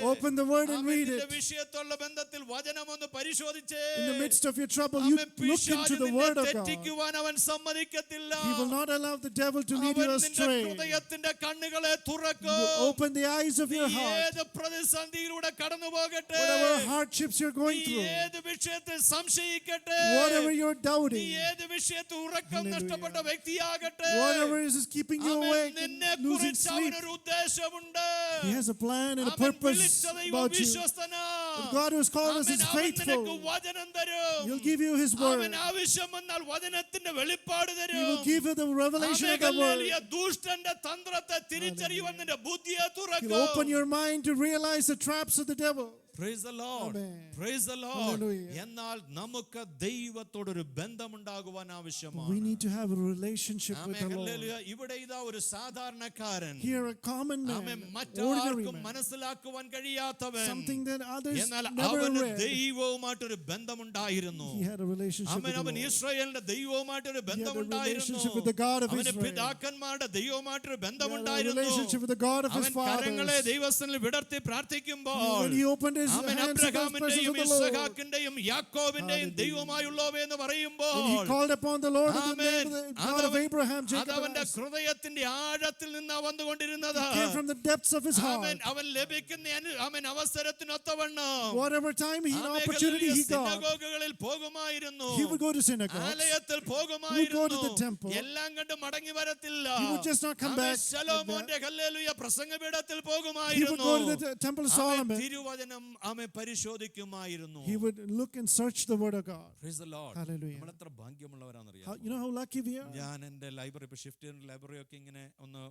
Open the word and amen. read നിന്റെ it. വിഷയത്തോടുള്ള ബന്ധത്തിൽ വചനം ഒന്ന് പരിശോധിച്ചേ. In the midst of your trouble, you amen. look into പിശാച് the നിന്നെ word of God. തെറ്റിക്കുവാൻ അവൻ സമ്മതിക്കത്തില്ല. He will not allow the devil to lead you അവൻ നിന്റെ astray. ഹൃദയത്തിന്റെ കണ്ണുകളെ തുറക്കും. You open the eyes of നീ your heart. ഏത് പ്രതിസന്ധിയിലൂടെ കടന്നു പോകട്ടെ, Whatever hardships you're നീ going through, ഏത് വിഷയത്തിൽ സംശയിക്കട്ടെ, whatever you're നീ doubting, ഏത് വിഷയത്തിൽ ഉറക്കം Hallelujah. നഷ്ടപ്പെട്ട വ്യക്തിയാകട്ടെ, whatever is keeping you അവൻ awake നിന്നെ and losing കുറിച്ച് sleep, അവനൊരു ഉദ്ദേശമുണ്ട്. He has a plan and a അവൻ purpose വിളിച്ച ദൈവം about you. വിശ്വസ്തനാ. The God who has called us amen. is അവൻ നിനക്ക് faithful. വചനം തരും. He'll give you His അവൻ word. ആവശ്യം വന്നാൽ വചനത്തിന്റെ വെളിപ്പാട് He തരും. will give you the revelation amen. of the word. Hallelujah. ദുഷ്ടന്റെ തന്ത്രത്തെ തിരിച്ചറിയുവാൻ നിന്റെ ബുദ്ധിയെ He'll തുറക്കും. open your mind to realize the traps of the devil. Praise the Lord. Amen. Praise the Lord. Hallelujah. എന്നാൽ നമുക്ക് ദൈവത്തോടൊരു ബന്ധമുണ്ടാകുവാൻ We ആവശ്യമാണ്. need to have a relationship with amen. the Lord. Hallelujah. ഇവിടെ ഇതാ ഒരു സാധാരണക്കാരൻ, Here, a common amen, man, ordinary മറ്റാർക്കും man, മനസ്സിലാക്കുവാൻ കഴിയാത്തവൻ, something that others എന്നാൽ never അവന് read. ദൈവവുമായിട്ടൊരു ബന്ധമുണ്ടായിരുന്നു. He had a relationship amen. with അവൻ the Lord. ഇസ്രായേലിന്റെ ദൈവവുമായിട്ടൊരു relationship ബന്ധമുണ്ടായിരുന്നു. with the God of അവന് Israel. പിതാക്കന്മാരുടെ ദൈവവുമായിട്ടൊരു He had a ബന്ധമുണ്ടായിരുന്നു. relationship with the God of his അവൻ കരങ്ങളെ fathers. ദൈവസ്ഥനിൽ വിടർത്തി പ്രാർത്ഥിക്കുമ്പോൾ, When he opened his അവൻ hands to God's presence അബ്രഹാമിന്റെയും of the Lord, ഇസ്ഹാക്കിന്റെയും യാക്കോബിന്റെയും ദൈവമായുള്ളവേ എന്ന് when he പറയുമ്പോൾ, called upon the Lord in the amen, name of the God of Abraham, Jacob, and അതവന്റെ Isaac, ഹൃദയത്തിന്റെ ആഴത്തിൽ നിന്നാ വന്നുകൊണ്ടിരുന്നത്. came from the depths of his amen. heart. അവൻ ലഭിക്കുന്ന അവൻ അവസരത്തിനൊത്തവണ്ണം Whatever time he amen, opportunity he got, സിനഗോഗുകളിൽ പോകുമായിരുന്നു, he would go to synagogues. ആലയത്തിൽ He would go to പോകുമായിരുന്നു. the temple. എല്ലാം കണ്ട് മടങ്ങി വരത്തില്ല. He would just not come amen. back like ശലോമോന്റെ ഹല്ലേലൂയ പ്രസംഗപീഠത്തിൽ He would പോകുമായിരുന്നു. go to the temple of amen. Solomon. തിരുവചനം ആമേൻ പരിശോധിക്കുമായിരുന്നു. He would look and search the word of God. Praise the Lord. Hallelujah. നമ്മൾ എത്ര ഭാഗ്യമുള്ളവരാണെന്നറിയാം. You know how lucky we are? ഞാൻ എൻ്റെ library ഇപ്പൊ shift library ഒക്കെ ഇങ്ങനെ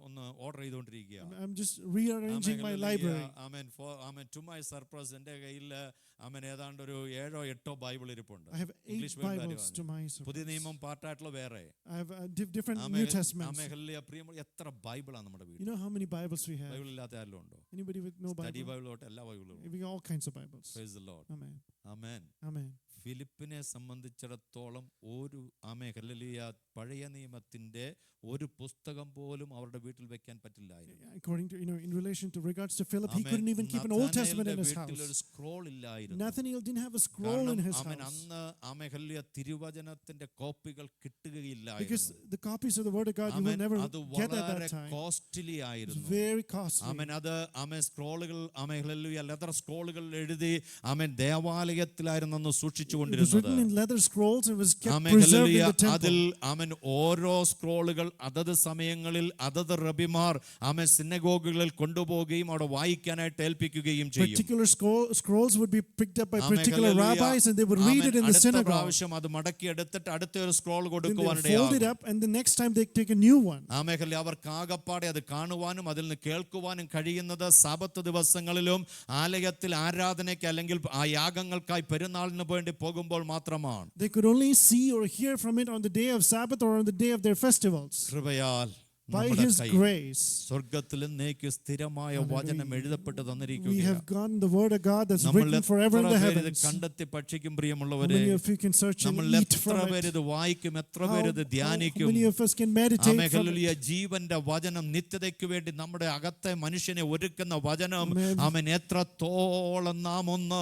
ഒന്ന് ഓർഡർ ചെയ്തുകൊണ്ടിരിക്കുകയാണ്. I'm just rearranging my library. To my surprise എൻ്റെ കയ്യിൽ ഏതാണ്ട് ഒരു 7-8 ബൈബിൾ ഇരിപ്പുണ്ട്. I have 8 Bibles to my പുതിയ surprise. നിയമം പാർട്ടായിട്ടുള്ള വേറെ. I have different New Testaments. എത്ര ബൈബിളാണ് നമ്മുടെ You വീട്ടിൽ. know how many Bibles we have? Bible ഇല്ലാത്ത ആരെങ്കിലും ഉണ്ടോ? Anybody with no study Bible? Bible തൊട്ട് എല്ലാ ബൈബിളും. We have all kinds of Bibles. Praise the Lord. Amen. Amen. Amen. ഫിലിപ്പിനെ സംബന്ധിച്ചിടത്തോളം ഒരു ഹല്ലേലൂയ പഴയ നിയമത്തിന്റെ ഒരു പുസ്തകം പോലും അവരുടെ വീട്ടിൽ വെക്കാൻ പറ്റില്ലായിരുന്നു. According to, in relation to regards to Philip, he couldn't even keep an Old Testament in his വീട്ടിൽ ഒരു house. സ്ക്രോൾ ഇല്ലായിരുന്നു. Nathaniel didn't have a scroll in his house അന്ന് ഹല്ലേലൂയ തിരുവചനത്തിന്റെ കോപ്പികൾ because കിട്ടുകയില്ലായിരുന്നു. the copies of the Word of God you will never അത് get at വളരെ that time. Costly It's ആയിരുന്നു. very costly. അത് സ്ക്രോളുകൾ hallelujah leather സ്ക്രോളുകൾ എഴുതി ദേവാലയത്തിലായിരുന്നു അന്ന് It was സൂക്ഷിച്ചുകൊണ്ടിരുന്നത്. written in leather scrolls and was kept preserved in the അതിൽ temple. ഓരോ സ്ക്രോളുകൾ അതത് സമയങ്ങളിൽ അതത് റബിമാർ സിനഗോഗുകളിൽ കൊണ്ടുപോവുകയും അവിടെ വായിക്കാനായിട്ട് ഏൽപ്പിക്കുകയും ചെയ്യും. Particular scrolls would be picked up by particular rabbis and they would read it in the synagogue. പ്രാവശ്യം അത് മടക്കി എടുത്തിട്ട് അടുത്തൊരു scroll Then they കൊടുക്കുവാനിടയാകും. fold it up and the next time they take a new one. അവർക്ക് ആകപ്പാടെ അത് കാണുവാനും അതിൽ നിന്ന് കേൾക്കുവാനും കഴിയുന്നത് സാബത്ത് ദിവസങ്ങളിലും ആലയത്തിൽ ആരാധനയ്ക്ക് അല്ലെങ്കിൽ ആ യാഗങ്ങൾക്കായി പെരുന്നാളിന് വേണ്ടി പോകുമ്പോൾ മാത്രമാണ്. They could only see or hear from it on the day of Sabbath or on the day of their festivals. കൃപയാൽ By His grace, സ്വർഗ്ഗത്തിൽ എന്നേക്ക് സ്ഥിരമായ വചനം എഴുതപ്പെട്ട് we തന്നിരിക്കുകയാണ്. have gotten the Word of God that's നമ്മൾ written forever in the ഇത് heavens. കണ്ടെത്തി ഭക്ഷിക്കും How പ്രിയമുള്ളവരെ. many of you can search and നമ്മൾ eat എത്ര from പേര് it? ഇത് വായിക്കും, എത്ര How പേര് ഇത് ധ്യാനിക്കും. many of us can meditate from it? Hallelujah. ജീവന്റെ വചനം നിത്യതയ്ക്ക് വേണ്ടി നമ്മുടെ അകത്തെ മനുഷ്യനെ ഒരുക്കുന്ന വചനം എത്രത്തോളം നാം ഒന്ന്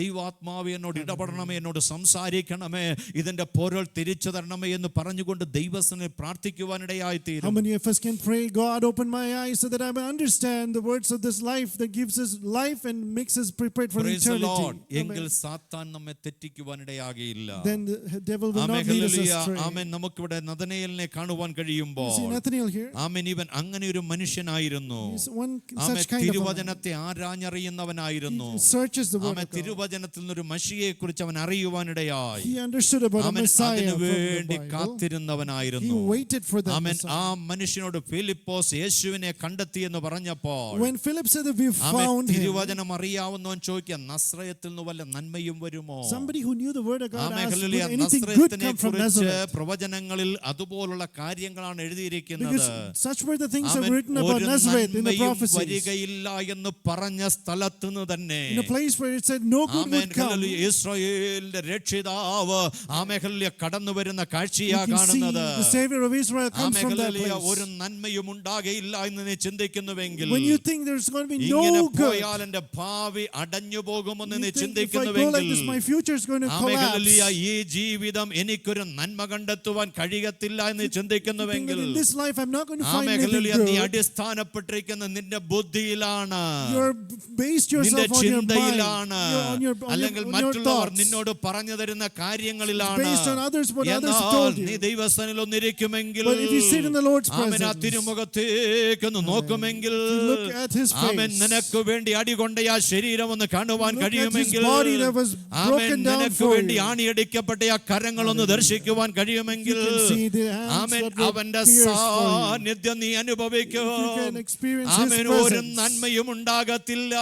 ദൈവാത്മാവ് എന്നോട് ഇടപെടണമേ, എന്നോട് സംസാരിക്കണമേ, ഇതിന്റെ പൊരുൾ തിരിച്ചു തരണമേ എന്ന് പറഞ്ഞുകൊണ്ട് ദൈവത്തിനെ പ്രാർത്ഥിക്കുവാനിടയായി How തീരും. many of us can pray, God, open my eyes so that I may understand the words of this life that gives us life and makes us prepared for Praise the Lord. eternity. എങ്കിൽ സാത്താൻ നമ്മെ തെറ്റിക്കുവാനിടയാകില്ല. Then the devil will not lead us astray. നമുക്കിവിടെ നദനയേലിനെ കാണുവാൻ കഴിയുമ്പോൾ You see Nathaniel here? ഇവൻ അങ്ങനെ ഒരു മനുഷ്യനായിരുന്നു. He's one such kind of a man. തിരുവചനത്തെ ആരാഞ്ഞറിയുന്നവനായിരുന്നു. He searches the word of God. തിരുവചനത്തിൽ നിന്നൊരു മഷിയെ കുറിച്ച് അവൻ അറിയുവാനിടയായി. He understood about a Messiah അതിനു from the വേണ്ടി Bible. കാത്തിരുന്നവനായിരുന്നു. He waited for that ആ Messiah. മനുഷ്യനോട് ഫിലിപ്പോസ് യേശുവിനെ കണ്ടെത്തി എന്ന് പറഞ്ഞപ്പോൾ When Philip said that we amen, found him, തിരുവചനം അറിയാവുന്നവൻ ചോദിക്കുക, നസ്രയത്തിൽ നിന്ന് വല്ല നന്മയും വരുമോ? somebody who knew the word of God amen, asked, hallelujah. "Will anything good നസ്രയത്തിനെ come from കുറിച്ച് Nazareth?" പ്രവചനങ്ങളിൽ അതുപോലുള്ള കാര്യങ്ങളാണ് എഴുതിയിരിക്കുന്നത്. Because such were the things that amen, were written about ഒരു Nazareth in the നന്മയും prophecies. വരികയില്ല എന്ന് പറഞ്ഞ സ്ഥലത്ത് നിന്ന് തന്നെ In a place where it said no good amen, would come, hallelujah, ഇസ്രായേലിന്റെ രക്ഷിതാവ് ആമേൻ, ഹല്ലേലൂയ, കടന്നു വരുന്ന കാഴ്ചയാ you can see കാണുന്നത്. the Savior of Israel comes amen, from that hallelujah, place. ഒരു നന്മയും ഉണ്ടാകയില്ല എന്ന് നീ ചിന്തിക്കുന്നുവെങ്കിൽ, When you think there's going to be ഇങ്ങനെ no good, പോയാൽ എന്റെ ഭാവി അടഞ്ഞു പോകുമെന്ന് നീ you think if I go ചിന്തിക്കുന്നുവെങ്കിൽ, like this, my future is going to amen, collapse. Hallelujah, ഈ ജീവിതം എനിക്കൊരു നന്മ കണ്ടെത്തുവാൻ കഴിയത്തില്ല എന്ന് You think that ചിന്തിക്കുന്നുവെങ്കിൽ, in this life I'm not going to find amen, anything hallelujah, നീ good. അടിസ്ഥാനപ്പെട്ടിരിക്കുന്ന നിന്റെ ബുദ്ധിയിലാണ്, You're based നിന്റെ yourself on your mind, ചിന്തയിലാണ്, on അല്ലെങ്കിൽ your മറ്റുള്ളവർ thoughts. നിന്നോട് പറഞ്ഞു തരുന്ന കാര്യങ്ങളിലാണ്. Based on others, what others എന്നാൽ told you. നീ ദൈവസ്ഥാനിൽ ഒന്നിരിക്കുമെങ്കിൽ, But if you sit in the Lord's ആമേൻ, ആ presence, തിരുമുഖത്തേക്ക് ഒന്ന് നോക്കുമെങ്കിൽ, if you look at his amen, face, നിനക്ക് വേണ്ടി അടികൊണ്ട ആ ശരീരം ഒന്ന് കാണുവാൻ look at his കഴിയുമെങ്കിൽ, body that was amen, broken down നിനക്ക് for വേണ്ടി you. ആണിയടിക്കപ്പെട്ട ആ കരങ്ങളൊന്ന് ദർശിക്കുവാൻ കഴിയുമെങ്കിൽ, You can see the hands amen, that were അവന്റെ pierced for you. സാന്നിധ്യം നീ അനുഭവിക്കും. If you can experience his ആമേൻ, ഒരു presence, നന്മയും ഉണ്ടാകത്തില്ല,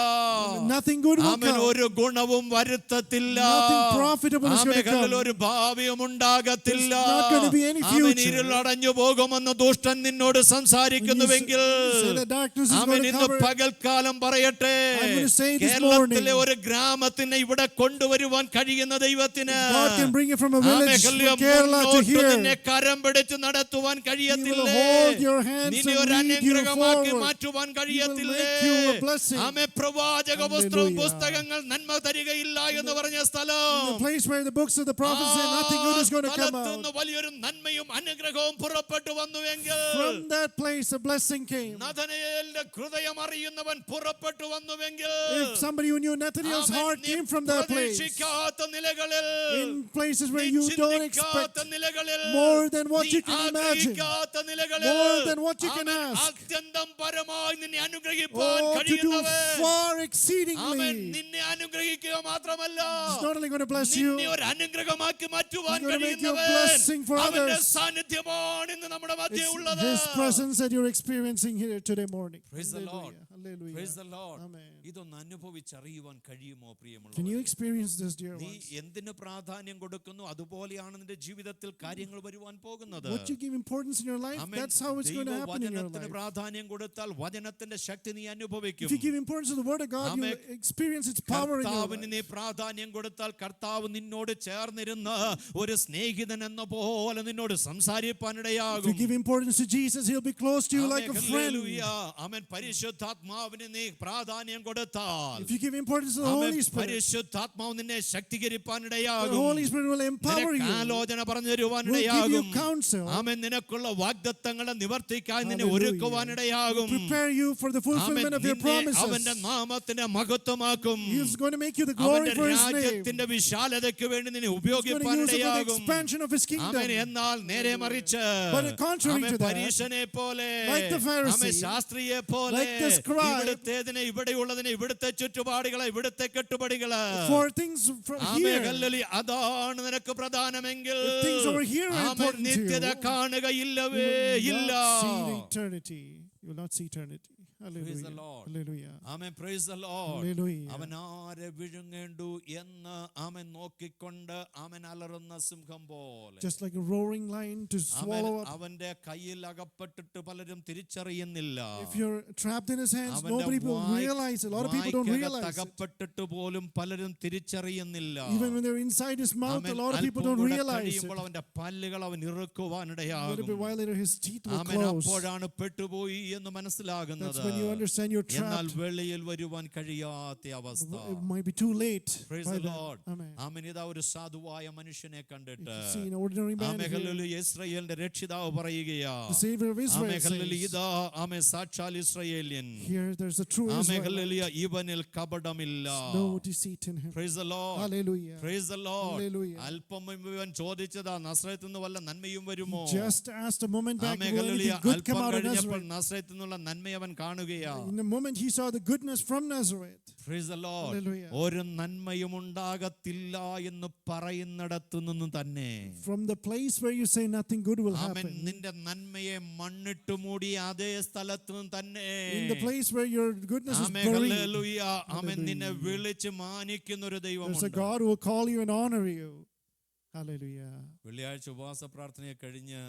nothing good will amen, come. ഒരു ഗുണവും വരുത്തത്തില്ല, Nothing profitable is going to amen, come. ഒരു ഭാവിയും ഉണ്ടാകത്തില്ല, There's not going to be any amen, future. ഇരുളടഞ്ഞു പോകുമെന്ന് ദുഷ്ടൻ നിന്നോട് സംസാരിക്കുന്നുവെങ്കിൽ, When you say the darkness is amen, going to ഇന്ന് cover, പകൽക്കാലം പറയട്ടെ, I'm going to say this കേരളത്തിലെ morning, ഒരു ഗ്രാമത്തിനെ ഇവിടെ കൊണ്ടുവരുവാൻ കഴിയുന്ന ദൈവത്തിന്, God can bring you from a amen, village hallelujah, from Kerala to മുന്നോട്ട് here. നിന്നെ കരം പിടിച്ച് നടത്തുവാൻ He will കഴിയത്തില്ലേ? hold your hands നിന്നെ and ഒരു lead you അനുഗ്രഹമാക്കി forward. മാറ്റുവാൻ He will കഴിയത്തില്ലേ? make you a blessing. ആമേൻ, പ്രവാചക പുസ്തകവും Hallelujah. പുസ്തകങ്ങൾ നന്മ തരികയില്ല എന്ന് പറഞ്ഞ In the സ്ഥലം, place where the books of the prophets say nothing good is going to come സ്ഥലത്തുനിന്ന് out. വലിയൊരു നന്മയും അനുഗ്രഹവും പുറപ്പെട്ടു വന്നുവെങ്കിൽ, From that place a blessing came. നഥനയേലിന്റെ ഹൃദയം അറിയുന്നവൻ പുറപ്പെട്ടു വന്നുവെങ്കിൽ, If somebody who knew Nathaniel's amen, heart നീ came from that place, പ്രതീക്ഷിക്കാത്ത നിലകളിൽ, in places where നീ you don't ചിന്തിക്കാത്ത expect, നിലകളിൽ, more than what നീ you can imagine, ആഗ്രഹിക്കാത്ത നിലകളിൽ, more than what you can amen, ask. അത്യന്തം പരമായി നിന്നെ അനുഗ്രഹിപ്പാൻ oh, to do കഴിയുന്നവൻ, far amen, exceedingly. നിന്നെ അനുഗ്രഹിക്കുക മാത്രമല്ല, It's not only going to bless നിന്നെ you, ഒരു അനുഗ്രഹമാക്കി മാറ്റുവാൻ He's gonna make you a കഴിയുന്നവൻ, blessing for അവന്റെ others. സാന്നിധ്യമാണ് ഇന്ന് നമ്മുടെ മധ്യേ it's ഉള്ളത്. His presence that you're experiencing here today morning. Praise the Lord. Hallelujah. Praise the Lord. Amen. ഇതൊന്ന് അനുഭവിച്ചറിയുവാൻ കഴിയുമോ Can പ്രിയമുള്ളവർ? you experience this, dear നീ ones? എന്തിന് പ്രാധാന്യം കൊടുക്കുന്നു, അതുപോലെയാണ് നിന്റെ ജീവിതത്തിൽ കാര്യങ്ങൾ വരുവാൻ പോകുന്നത്. What you give importance in your life, amen. that's how it's going to happen in your ദൈവവചനത്തിന് life. പ്രാധാന്യം കൊടുത്താൽ വചനത്തിന്റെ ശക്തി നീ അനുഭവിക്കും. If you give importance to the word of God, you amen. experience its power in your കർത്താവിന് life. നീ പ്രാധാന്യം കൊടുത്താൽ കർത്താവ് നിന്നോട് ചേർന്നിരുന്ന് ഒരു സ്നേഹിതൻ എന്ന പോലെ നിന്നോട് If സംസാരിപ്പാനിടയാകും. you give importance to Jesus, He'll be close to you like a friend. അവൻ പരിശുദ്ധാത്മാവിന് നീ പ്രാധാന്യം കൊടുത്താൽ, If you give importance to the amen, Holy Spirit, പരിശുദ്ധാത്മാവ് നിന്നെ the ശക്തികരിപ്പാനിടയാകും. Holy Spirit will empower നിനക്ക് you, ആലോചന പറഞ്ഞു will give you തരുവാനിടയാകും. counsel, ആമേൻ, നിനക്കുള്ള വാഗ്ദത്തങ്ങളെ നിവർത്തിക്കാൻ നിന്നെ Hallelujah. ഒരുക്കുവാനിടയാകും. prepare you for the amen, fulfillment of your നിന്നെ അവന്റെ promises. നാമത്തിനെ മഹത്വമാക്കും. He's going to make you the glory അവന്റെ for His name. രാജ്യത്തിന്റെ വിശാലതയ്ക്ക് വേണ്ടി നിന്നെ He's going to use it for the ഉപയോഗിപ്പാനിടയാകും. expansion of His kingdom. ആമേൻ, എന്നാൽ നേരെ മറിച്ച് But contrary amen, to that, പരീശനെ പോലെ, like the Pharisee, ആമേൻ, ശാസ്ത്രിയെ പോലെ, like the scribe, ഇവിടുത്തേതിനെ ഇവിടെയുള്ളതിനെ ഇവിടുത്തെ ചുറ്റുപാടുകളെ ഇവിടുത്തെ കെട്ടുപടികള്, for things from amen, here, hallelujah, അതാണ് നിനക്ക് പ്രധാനമെങ്കിൽ, if things over here are amen, important to നിത്യത you, കാണുകയില്ലവേ you ഇല്ല. will not see eternity. You will not see eternity. Praise the Hallelujah. Lord. Hallelujah. Amen, praise the Lord. Hallelujah. അവൻ ആരെ വിഴുങ്ങേണ്ടു എന്ന് ആമൻ നോക്കിക്കൊണ്ട് അവൻ അലറുന്ന സിംഹം പോലെ, Just like a roaring lion to amen, swallow up. അവന്റെ കയ്യിൽ അകപ്പെട്ടിട്ട് പലരും തിരിച്ചറിയുന്നില്ല. If you're trapped in His hands, അവന്റെ nobody will realize. A lot of people don't realize it. അകപ്പെട്ടിട്ട് പോലും പലരും തിരിച്ചറിയുന്നില്ല. Even when they're inside His mouth, amen, a lot of people അല്പം don't കൂടെ realize it. കഴിയുമ്പോൾ അവന്റെ പല്ലുകൾ അവൻ A little ഇറുക്കുവാനിടയാകും. bit while later, His teeth will amen, close. അപ്പോഴാണ് പെട്ടുപോയി എന്ന് മനസ്സിലാകുന്നത്. That's when you understand you're എന്നാൽ trapped. വെളിയിൽ വരുവാൻ കഴിയാത്ത അവസ്ഥ. It might be too late. Praise by the then. Lord. Amen. ആമേൻ, ഇതാ ഒരു സാധുവായ മനുഷ്യനെ കണ്ടിട്ട് You see an ordinary man amen, here, hallelujah, ഇസ്രായേലിന്റെ രക്ഷിതാവ് പറയുകയാ, the Savior of Israel amen, hallelujah, says, ഇതാ ആമേൻ, സാക്ഷാൽ ഇസ്രായേല്യൻ, here there's a true amen, Israelite. Hallelujah, ഇവനിൽ കപടമില്ല. No deceit in him. Praise the Lord. Hallelujah. Praise the Lord. Hallelujah. അല്പം മുമ്പ് ഇവൻ ചോദിച്ചതാ, നസ്രയത്തിൽ നിന്ന് വല്ല നന്മയും വരുമോ? Just asked a moment back, amen, will hallelujah, anything good come അല്പം out of കഴിഞ്ഞപ്പോൾ Nazareth? നസ്രയത്തിൽ നിന്നുള്ള നന്മ അവൻ കാണുക. കാണുകയാ. In a moment he saw the goodness from Nazareth. Praise the Lord. Hallelujah. ഒരു നന്മയും ഉണ്ടാകത്തില്ല എന്ന് പറയുന്നിടത്തു നിന്ന് തന്നെ From the place where you say nothing good will amen happen, നിന്റെ നന്മയെ മണ്ണിട്ട് മൂടി അതേ സ്ഥലത്ത് നിന്ന് തന്നെ in the place where your goodness is amen buried, hallelujah ആമേൻ നിന്നെ വിളിച്ച് മാനിക്കുന്ന ഒരു there's a ദൈവമുണ്ട്. God who will call you and honor you. Hallelujah. വെള്ളിയാഴ്ച ഉപവാസ പ്രാർത്ഥനയെ കഴിഞ്ഞ്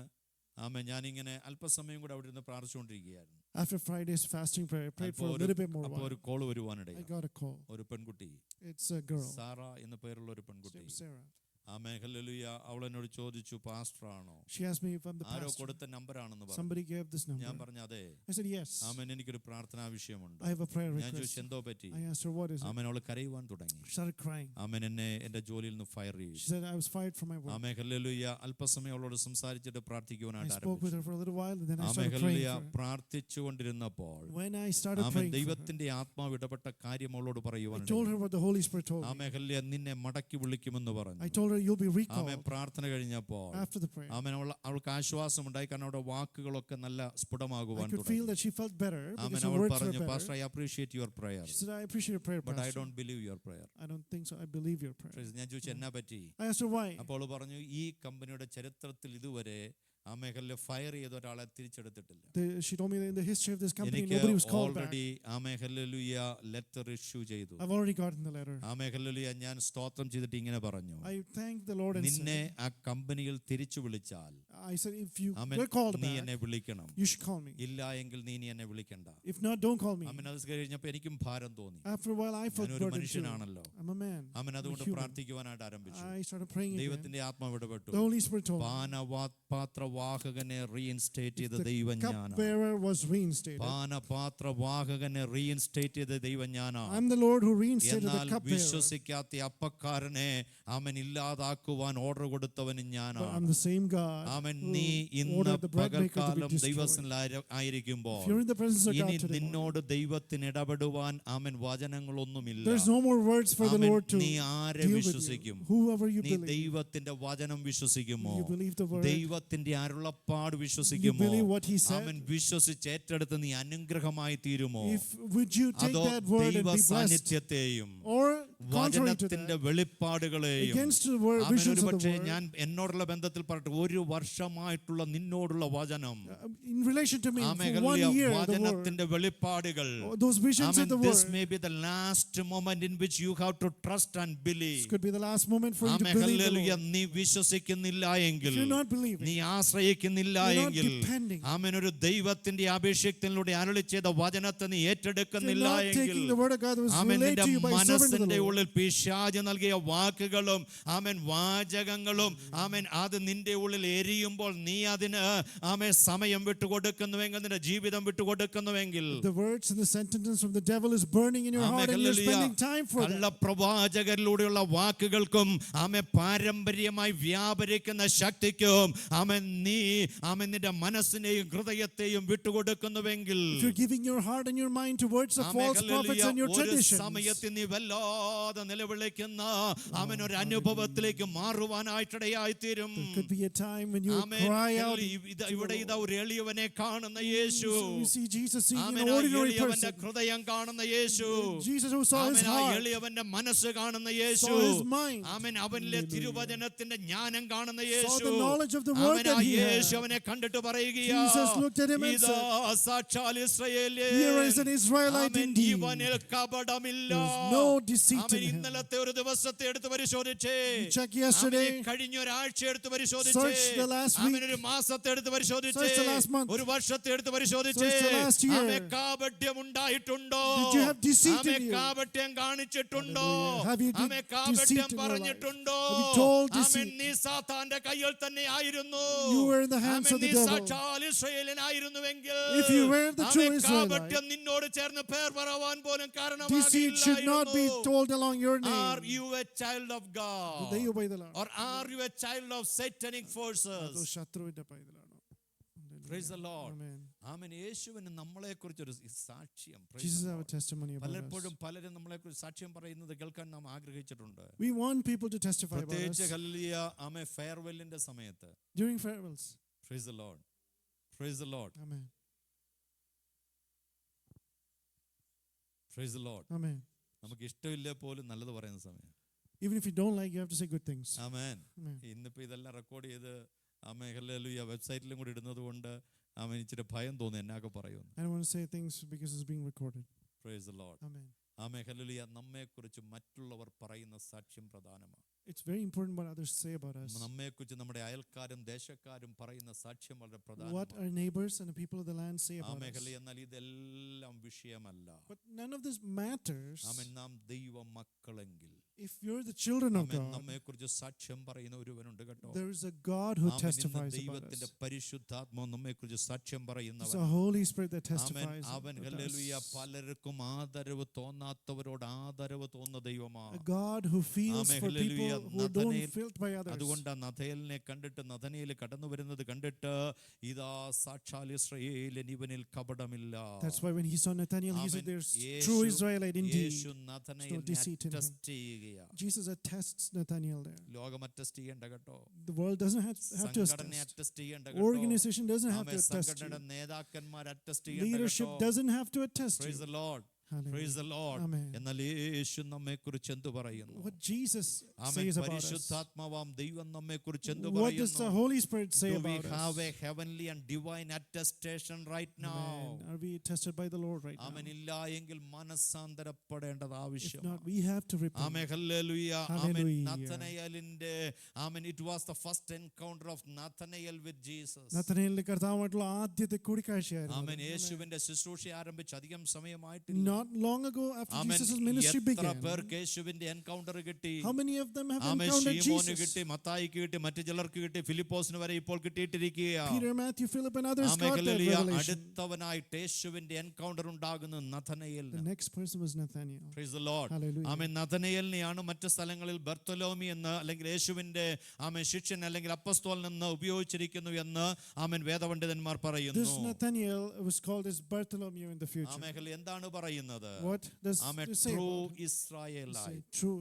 ആമേൻ ഞാനിങ്ങനെ അല്പസമയം കൂടെ അവിടെ ഇരുന്ന് പ്രാർത്ഥിച്ചുകൊണ്ടിരിക്കുകയായിരുന്നു. After Friday's fasting prayer, I prayed for a little bit more അപ്പോൾ while. ഒരു call I വരുവാനിടയായി. got a call. ഒരു പെൺകുട്ടി It's a girl. സാറ എന്ന പേരുള്ള ഒരു പെൺകുട്ടി. Sarah. ആമേൻ ഹല്ലേലൂയ അവൾ എന്നോട് ചോദിച്ചു പാസ്റ്റർ ആണോ? She asked me if I'm the arrow pastor. കൊടുത്ത നമ്പറാണെന്ന് പറഞ്ഞു. Somebody gave this ഞാൻ number. പറഞ്ഞു അതെ. I said yes. ആമേൻ എനിക്കൊരു പ്രാർത്ഥനാ വിഷയമുണ്ട്. I have a prayer ഞാൻ ചോദിച്ചു request. എന്തോ പറ്റി? I asked her, what is it? ആമേൻ അവൾ കരയുവാൻ തുടങ്ങി. She started crying. ആമേൻ എന്നെ എൻ്റെ ജോലിയിൽ നിന്ന് ഫയർ ചെയ്തു. She said, I was fired from my work. Amen hallelujah അല്പസമയം അവളോട് സംസാരിച്ചിട്ട് I പ്രാർത്ഥിക്കുവാനായിട്ട് spoke with ആരംഭിച്ചു. her for a little while, and then I amen started praying hallelujah for her. പ്രാർത്ഥിച്ചുകൊണ്ടിരുന്നപ്പോൾ When I started amen praying for her, ദൈവത്തിന്റെ ആത്മാവ് ഇടപെട്ട കാര്യം അവളോട് I told പറയുവാനായിട്ട് her what the Holy Spirit told me. Amen hallelujah നിന്നെ മടക്കി വിളിക്കുമെന്ന് പറഞ്ഞു. I told her, you'll be amen recalled പ്രാർത്ഥന കഴിഞ്ഞപ്പോൾ after the prayer. ആമേൻ അവൾക്ക് ആശ്വാസമുണ്ടായി കാരണം അവിടെ വാക്കുകളൊക്കെ നല്ല I സ്ഫുടമാകുവാൻ could feel തുടങ്ങി. that she felt better ആമേൻ because her അവൾ words were പറഞ്ഞു better. Pastor I appreciate your prayer She said, I appreciate your prayer, but I Pastor. Don't believe your prayer. I don't think so. I believe your prayer. ഞാൻ ചോദിച്ചു എന്നാ പറ്റി? I asked her why. അപ്പോൾ അവൾ പറഞ്ഞു ഈ കമ്പനിയുടെ ചരിത്രത്തിൽ ഇതുവരെ ആ മേഖലയിൽ ഫയർ ചെയ്ത ഒരാളെ തിരിച്ചെടുത്തിട്ടില്ല. She told me that in the history of this company, എനിക്ക് nobody was called back. Already ആ മേഖലയിലുയ ലെറ്റർ ഇഷ്യൂ ചെയ്തു. I've already gotten the letter. ആ മേഖലയിലുയ ഞാൻ സ്തോത്രം ചെയ്തിട്ട് ഇങ്ങനെ പറഞ്ഞു, I thanked the Lord and നിന്നെ said, ആ കമ്പനിയിൽ തിരിച്ചു വിളിച്ചാൽ I said, if you amen were called നീ back, എന്നെ വിളിക്കണം, you should call me. ഇല്ല എങ്കിൽ നീ എന്നെ വിളിക്കണ്ട. If not, don't call me. ആമേൻ അത് കഴിഞ്ഞപ്പോൾ എനിക്കും ഭാരം തോന്നി. After a while, I felt ഞാനൊരു burdened too. മനുഷ്യനാണല്ലോ. I'm a man. Amen I'm a അതുകൊണ്ട് human. പ്രാർത്ഥിക്കുവാനായിട്ട് ആരംഭിച്ചു. I started praying again. ദൈവത്തിന്റെ ആത്മാവ് ഇടപെട്ടു. The Holy Spirit told me. പാനപാത്രവാഹകനെ റീഇൻസ്റ്റേറ്റ് ചെയ്ത The ദൈവം ഞാനാണ്. cupbearer was reinstated. പാനപാത്രവാഹകനെ റീഇൻസ്റ്റേറ്റ് ചെയ്ത ദൈവം ഞാനാണ്. I'm the Lord who reinstated the എന്നാൽ cupbearer. വിശ്വസിക്കാത്ത അപ്പക്കാരനെ അവൻ ഇല്ലാതാക്കുവാൻ ഓർഡർ കൊടുത്തവനും But I'm ഞാനാണ്. the same God അവൻ who നീ ഇന്ന് ordered the bread maker to be പകൽക്കാലം destroyed. ദൈവത്തിൽ ആയിരിക്കുമ്പോൾ If you're in the presence of ഇനി God today, നിന്നോട് ദൈവത്തിന് ഇടപെടുവാൻ അവൻ വചനങ്ങളൊന്നുമില്ല. there's no more words for the amen. Lord to നീ ആരെ deal with വിശ്വസിക്കും? you. Whoever you നീ believe. ദൈവത്തിന്റെ വചനം വിശ്വസിക്കുമോ? You believe the word. ദൈവത്തിന്റെ അരുളപ്പാട് You വിശ്വസിക്കുമോ? believe what he said. അവൻ വിശ്വസിച്ച് ഏറ്റെടുത്ത് നീ അനുഗ്രഹമായി തീരുമോ? Would you take അതോ that word and ദൈവ be blessed? സാന്നിധ്യത്തെയും Or contrary to വചനത്തിന്റെ that, വെളിപ്പാടുകളെയും against the word, അവൻ visions ഒരു of the പക്ഷേ word, ഞാൻ എന്നോടുള്ള ബന്ധത്തിൽ പറയട്ടെ, ഒരു വർഷമായിട്ടുള്ള നിന്നോടുള്ള വചനം in relation to me, ആ for 1 മേഖലയിലെ year, the word, വചനത്തിന്റെ വെളിപ്പാടുകൾ those visions of the this word, may be the last moment in which you have to trust and believe. this could be the last moment for ആ you to believe the മേഖലയിലെ Lord. നീ വിശ്വസിക്കുന്നില്ല എങ്കിൽ, If you're not believing, നീ ആശ്രയിക്കുന്നില്ല you're not എങ്കിൽ, depending, ആമേൻ, ഒരു ദൈവത്തിന്റെ അഭിഷേകത്തിലൂടെ അരുളി ചെയ്ത വചനത്തെ നീ if you're ഏറ്റെടുക്കുന്നില്ല not എങ്കിൽ, taking the word of God that was amen, relayed നിന്റെ to you by a servant of മനസ്സിന്റെ the Lord, ഉള്ളിൽ പിശാച് നൽകിയ വാക്കുകളും ആമേൻ വാചകങ്ങളും ആമേൻ അത് നിന്റെ ഉള്ളിൽ എരിയുമ്പോൾ നീ അതിന് ആമേൻ സമയം വിട്ടുകൊടുക്കുന്നുവെങ്കിൽ, നിന്റെ ജീവിതം വിട്ടുകൊടുക്കുന്നുവെങ്കിൽ, the words and the sentences from the devil is burning in your heart and you're spending time for that. കള്ളപ്രവാചകരിലൂടെയുള്ള വാക്കുകൾക്കും ആമേൻ പാരമ്പര്യമായി വ്യാപരിക്കുന്ന ശക്തിക്കും ആമേൻ നീ ആമേൻ നിന്റെ മനസ്സിനെയും ഹൃദയത്തെയും വിട്ടുകൊടുക്കുന്നുവെങ്കിൽ, If you're giving your heart and your mind to words of false prophets and your ഒരു traditions, സമയത്ത് നീ വല്ലാതെ നിലവിളിക്കുന്ന ആമേൻ ഒരു അനുഭവത്തിലേക്ക് മാറുവാനായിട്ടിടയായി തീരും. there could be a time when you amen. cry out. ഇവിടെ ഇതാ ഒരു എളിയവനെ കാണുന്ന യേശു. You see Jesus seeing amen. an ആ ordinary എളിയവന്റെ person. ഹൃദയം കാണുന്ന യേശു. Jesus who saw his ആമേൻ. ആ heart, എളിയവന്റെ മനസ്സ് കാണുന്ന യേശു. saw his mind, ആമേൻ. അവനിലെ തിരുവചനത്തിന്റെ ജ്ഞാനം കാണുന്ന saw Yeshu. the knowledge of the word ആമേൻ. ആ that he യേശു had. അവനെ കണ്ടിട്ട് പറയുകയാ, Jesus looked at him and ഇതാ said, സാക്ഷാൽ ഇസ്രായേല്യൻ. Here is an Israelite amen. indeed. ഇവനിൽ കപടമില്ല. There's no deceit amen. in him. ഇന്നലത്തെ ഒരു ദിവസത്തെ എടുത്ത് പരിശോധിച്ചേ. You check yesterday, ആമേൻ. കഴിഞ്ഞ ഒരാഴ്ച എടുത്ത് പരിശോധിച്ചേ. search the last week, ആമേൻ. ഒരു മാസത്തെ എടുത്ത് പരിശോധിച്ചേ. search the last month, ഒരു വർഷത്തെ എടുത്ത് പരിശോധിച്ചേ. search the last year. ആമേൻ. കാപട്യം ഉണ്ടായിട്ടുണ്ടോ? Did you have deceit in amen. you? കാപട്യം കാണിച്ചിട്ടുണ്ടോ? Hallelujah. Have you amen. deceit കാപട്യം in your life? പറഞ്ഞിട്ടുണ്ടോ? Have you told amen. deceit? നീ സാത്താന്റെ കയ്യിൽ തന്നെ ആയിരുന്നു. You were in the hands amen. of the നീ devil. സാക്ഷാൽ ഇസ്രായേലിനായിരുന്നുവെങ്കിൽ, If you were the true amen, Israelite, കാപട്യം നിന്നോട് ചേർന്ന് പേർ പറവാൻ പോലും deceit should not be കാരണമാകില്ലായിരുന്നു. told along your Are name. you a child of God? They obey the Lord. Or are you a child of satanic അതോ forces? ശത്രുവിന്റെ പൈതലാണോ? Praise the Lord. Amen. ആമേൻ. യേശുവിന് നമ്മളെക്കുറിച്ചൊരു സാക്ഷ്യം. Praise Jesus the have a Lord. testimony about us. പലപ്പോഴും പലരും നമ്മളെക്കുറിച്ച് സാക്ഷ്യം പറയുന്നത് കേൾക്കാൻ നാം ആഗ്രഹിച്ചിട്ടുണ്ട്. We want people to testify about us പ്രത്യേകിച്ച് ഹല്ലേലൂയ ആമേൻ ഫെയർവെല്ലിന്റെ സമയത്ത്. during farewells. Praise the Lord. Praise the Lord. Amen. Praise the Lord. Amen. നമുക്ക് ഇഷ്ടമില്ല പോലും നല്ലത് പറയുന്ന സമയം. Even if you don't like, you have to say good things. Amen. Amen. ഇന്നിപ്പോൾ ഇതെല്ലാം റെക്കോർഡ് ചെയ്ത് ആമേൻ ഹല്ലേലൂയ വെബ്സൈറ്റിലും കൂടി ഇടുന്നത് കൊണ്ട് ആമേൻ ഇച്ചിരി ഭയം തോന്നി എന്നൊക്കെ പറയുന്നു. I don't want to say things because it's being recorded. Praise the Lord. Amen. Amen hallelujah നമ്മെക്കുറിച്ച് മറ്റുള്ളവർ പറയുന്ന സാക്ഷ്യം പ്രധാനമാണ്. It's very important what others say about us. നമ്മെക്കുറിച്ച് നമ്മുടെ അയൽക്കാരും ദേശക്കാരും പറയുന്ന സാക്ഷ്യം വളരെ What പ്രധാനമാണ്. our neighbors and the people of the land say about amen us. Hallelujah. എന്നാൽ ഇതെല്ലാം വിഷയമല്ല. But none of this matters ആമേൻ നാം ദൈവ മക്കളെങ്കിൽ if you're the children of amen God. നമ്മെക്കുറിച്ച് സാക്ഷ്യം പറയുന്ന ഒരുവനുണ്ട് കേട്ടോ. There is a God who ആമേൻ ഇന്ന് testifies about ദൈവത്തിന്റെ us. പരിശുദ്ധാത്മാവ് നമ്മെക്കുറിച്ച് സാക്ഷ്യം It's പറയുന്നവൻ. the Holy Spirit that amen testifies അവൻ about ഹല്ലേലൂയ us. പലർക്കും ആദരവ് തോന്നാത്തവരോട് ആദരവ് തോന്നുന്ന ദൈവമാണ്. A God who feels amen for people hallelujah. who don't Nathanael felt by others. അതുകൊണ്ട് നഥനയേലിനെ കണ്ടിട്ട് നഥനയേൽ കടന്നു വരുന്നത് കണ്ടിട്ട് ഇതാ സാക്ഷാൽ ഇസ്രായേലിൻ ഇവനിൽ കപടമില്ല. That's why when he saw Nathanael, he said, ആമേൻ. "There's യേശു- true Israelite indeed." യേശു There's no നഥനയേലിനെ deceit in him. അറ്റസ്റ്റ് ചെയ്യുകയാണ്. Jesus attests Nathanael there. ലോകം അറ്റസ്റ്റ് ചെയ്യേണ്ട കേട്ടോ. The world doesn't have to സംഘടന attest. അറ്റസ്റ്റ് ചെയ്യേണ്ട കേട്ടോ. Organization doesn't have amen. to attest. സംഘടനയുടെ നേതാക്കന്മാർ അറ്റസ്റ്റ് ചെയ്യേണ്ട Leadership കേട്ടോ. doesn't have to attest. Praise the Lord. Hallelujah. Praise the Lord. Amen. എന്നാൽ യേശു നമ്മെക്കുറിച്ച് എന്ത് പറയുന്നു? What Jesus amen. says about us. പരിശുദ്ധാത്മാവാം ദൈവം നമ്മെക്കുറിച്ച് എന്ത് What does പറയുന്നു? the Holy Spirit say Do we about have us? a heavenly and divine attestation right now? Amen. Are we tested by the Lord right now? Amen. ഇല്ല എങ്കിൽ മനസ്സാന്തരപ്പെടേണ്ടത് If ആവശ്യം. not, we have to repent. Amen. Hallelujah. Amen. Hallelujah. നഥനയേലിന്റെ amen it was the first encounter of Nathanael with Jesus. നഥനയേലിന്റെ കർത്താവുമായിട്ടുള്ള ആദ്യത്തെ കൂടിക്കാഴ്ചയായിരുന്നു. ആമേൻ. യേശുവിന്റെ ശുശ്രൂഷ ആരംഭിച്ച് അധികം സമയമായിട്ടില്ല. Not long ago, after amen. Jesus' ministry എത്ര began, പേർക്ക് യേശുവിന്റെ എൻകൗണ്ടർ കിട്ടി? how many of them have amen. encountered Simon Jesus? കിട്ടി, മത്തായിക്ക് കിട്ടി, മറ്റു ചിലർക്ക് കിട്ടി, ഫിലിപ്പോസിന് വരെ ഇപ്പോൾ കിട്ടിയിട്ടിരിക്കുക. Peter, Matthew, Philip, and others amen. got that hallelujah. revelation. അടുത്തവനായിട്ട് യേശുവിന്റെ എൻകൗണ്ടർ ഉണ്ടാകുന്ന The നഥനയേലിന്. next person was Nathanael. Praise the Lord. Hallelujah. ആമേൻ. നഥനയേലിനെയാണ് മറ്റു സ്ഥലങ്ങളിൽ ബർത്തലോമി എന്ന് അല്ലെങ്കിൽ യേശുവിന്റെ ആമേൻ ശിഷ്യൻ അല്ലെങ്കിൽ അപ്പസ്തോലൻ എന്ന് ഉപയോഗിച്ചിരിക്കുന്നു എന്ന് ആമേൻ വേദപണ്ഡിതന്മാർ This പറയുന്നു. Nathanael was called as Bartholomew in the future. ആമേൻ. എന്താണ് പറയുന്നത്? What does amen. it say true about him? ഇസ്രായേലായി. Say, true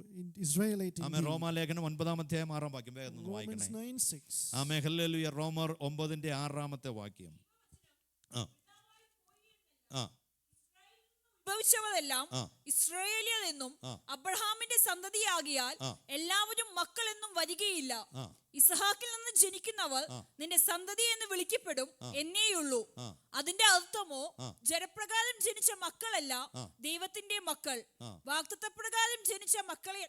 Israelite amen. indeed. റോമാലേഖനം 9-ാം വാക്യം വേഗം ഒന്ന് Romans വായിക്കണേ. 9:6. ആമേൻ. ഹല്ലേലൂയ. റോമർ 9:6 വാക്യം. ആ ആ ഉത്ഭവിച്ചവരെല്ലാം ആ. ഇസ്രായേലിയർ എന്നും ആ. അബ്രഹാമിന്റെ സന്തതിയാകിയാൽ ആ. എല്ലാവരും മക്കൾ എന്നും വരികയില്ല. ആ. ഇസ്ഹാക്കിൽ നിന്ന് ജനിക്കുന്നവർ ആ. നിന്റെ സന്തതി എന്ന് വിളിക്കപ്പെടും എന്നേയുള്ളൂ. ആ. അതിന്റെ അർത്ഥമോ ആ. ജനപ്രകാരം ജനിച്ച മക്കളല്ല, ആ. ദൈവത്തിന്റെ മക്കൾ. ആ. വാഗ്ദത്തപ്രകാരം ജനിച്ച മക്കളെ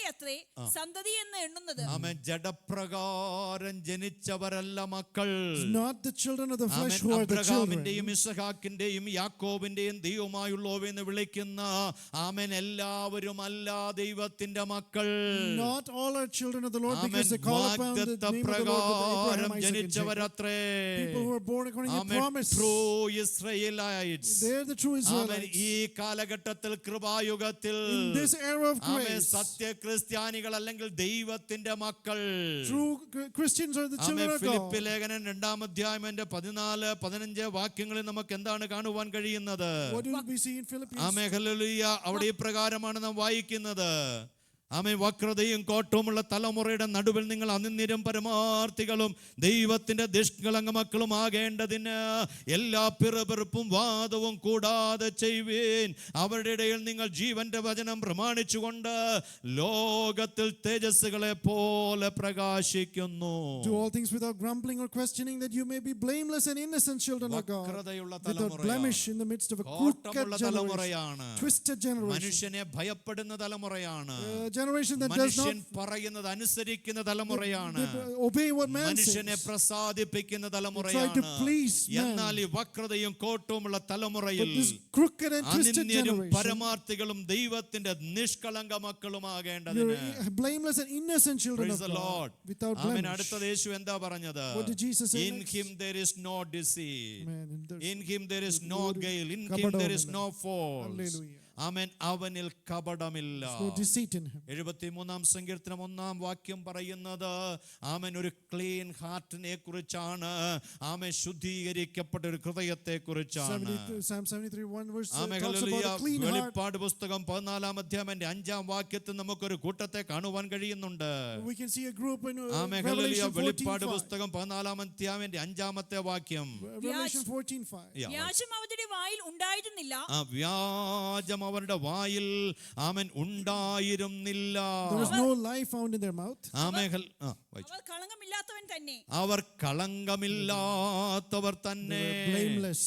അത്രേ സന്തതി എന്ന് എണ്ണുന്നത്. ആമേൻ. ജഡപ്രകാരം ജനിച്ചവരല്ല മക്കൾ. It's not the children of the flesh amen. who are the അബ്രഹാമിന്റെയും children. ഇസ്ഹാക്കിന്റെയും യാക്കോബിന്റെയും ദൈവമായുള്ളവെന്ന് വിളിക്കുന്ന ആമേൻ എല്ലാവരും അല്ല ദൈവത്തിന്റെ മക്കൾ. Not all are children of the Lord amen. because they call upon the name of the Lord with വാഗ്ദത്തപ്രകാരം Abraham, Isaac, and Jacob. ജനിച്ചവരത്രേ. People who are born according to amen. promise. True Israelites. They are the true amen. Israelites. ഈ കാലഘട്ടത്തിൽ കൃപായുഗത്തിൽ In this era of amen. grace, സത്യ ക്രിസ്ത്യാനികൾ അല്ലെങ്കിൽ ദൈവത്തിന്റെ മക്കൾ. true Christians are the amen. children of Philippi God. ലേഖനം 2-ാം 14-15 വാക്യങ്ങളിൽ നമുക്ക് എന്താണ് കാണുവാൻ കഴിയുന്നത്? What do we see in Philippians? Amen. Hallelujah. അവിടെ ഈ പ്രകാരമാണ് നാം വായിക്കുന്നത്. ആമേൻ. വക്രതയും കോട്ടവുമുള്ള തലമുറയുടെ നടുവിൽ നിങ്ങൾ അനിന്യരും പരമാർത്ഥികളും ദൈവത്തിന്റെ നിഷ്കളങ്ക മക്കളും ആകേണ്ടതിന് എല്ലാ പിറുപിറുപ്പും വാദവും കൂടാതെ ചെയ്യുവീൻ. അവരുടെ ഇടയിൽ നിങ്ങൾ ജീവന്റെ വചനം പ്രമാണിച്ചുകൊണ്ട് ലോകത്തിൽ തേജസ്സുകളെ പോലെ പ്രകാശിക്കുന്നു. Do all things without grumbling or questioning, that you may be blameless and innocent children of God, വക്രതയുള്ള without blemish in the midst of a crooked കോട്ടമുള്ള generation, തലമുറയാണ്. twisted generation, മനുഷ്യനെ ഭയപ്പെടുന്ന തലമുറയാണ്. generation that does മനുഷ്യൻ not പറയുന്നത് അനുസരിക്കുന്ന തലമുറയാണ്. obey what man മനുഷ്യനെ says. പ്രസാദിപ്പിക്കുന്ന Try to തലമുറയാണ്. please man. എന്നാൽ ഈ വക്രതയും കോട്ടവുമുള്ള തലമുറയിൽ But this crooked and twisted അനിന്യരും generation, പരമാർത്ഥികളും ദൈവത്തിന്റെ നിഷ്കളങ്ക മക്കളുമാകേണ്ടതിന്. you're blameless and innocent children Praise of the God, Lord. without amen. blemish. അടുത്തത് യേശു എന്താ പറഞ്ഞത്? What did Jesus say In next? him there is no deceit. Amen. And there's In him there is no ഒരു guile. In him കപടവുമില്ല. there is no fault. Hallelujah. ആമേൻ അവനിൽ കപടമില്ല. There's no deceit in him. 73-ാം സങ്കീർത്തനം 1-ാം വാക്യം പറയുന്നത് ആമേൻ ഒരു clean ഹാർട്ടിനെ കുറിച്ചാണ്, ആമേൻ ശുദ്ധീകരിക്കപ്പെട്ട ഒരു ഹൃദയത്തെ കുറിച്ചാണ്. Psalm 73:1 verse amen talks hallelujah. about a clean heart. വെളിപ്പാട് പുസ്തകം 14-ാം അധ്യായത്തിന്റെ 5-ാം വാക്യത്തിൽ നമുക്കൊരു കൂട്ടത്തെ കാണുവാൻ കഴിയുന്നുണ്ട്. We can see a group in amen hallelujah. Revelation വെളിപ്പാട് 14:5. പുസ്തകം 14-ാം അധ്യായത്തിന്റെ 5-ാമത്തെ വാക്യം. Revelation 14:5. Yeah. വ്യാജം അവരുടെ വായിൽ ഉണ്ടായിരുന്നില്ല. ആ വ്യാജം അവരുടെ വായിൽ ആമേൻ ഉണ്ടായിരുന്നില്ല. There was no lie found in their mouth. ആമേൻ അവർ കളങ്കമില്ലാത്തവൻ തന്നെ. അവർ കളങ്കമില്ലാത്തവർ തന്നെ. They were blameless.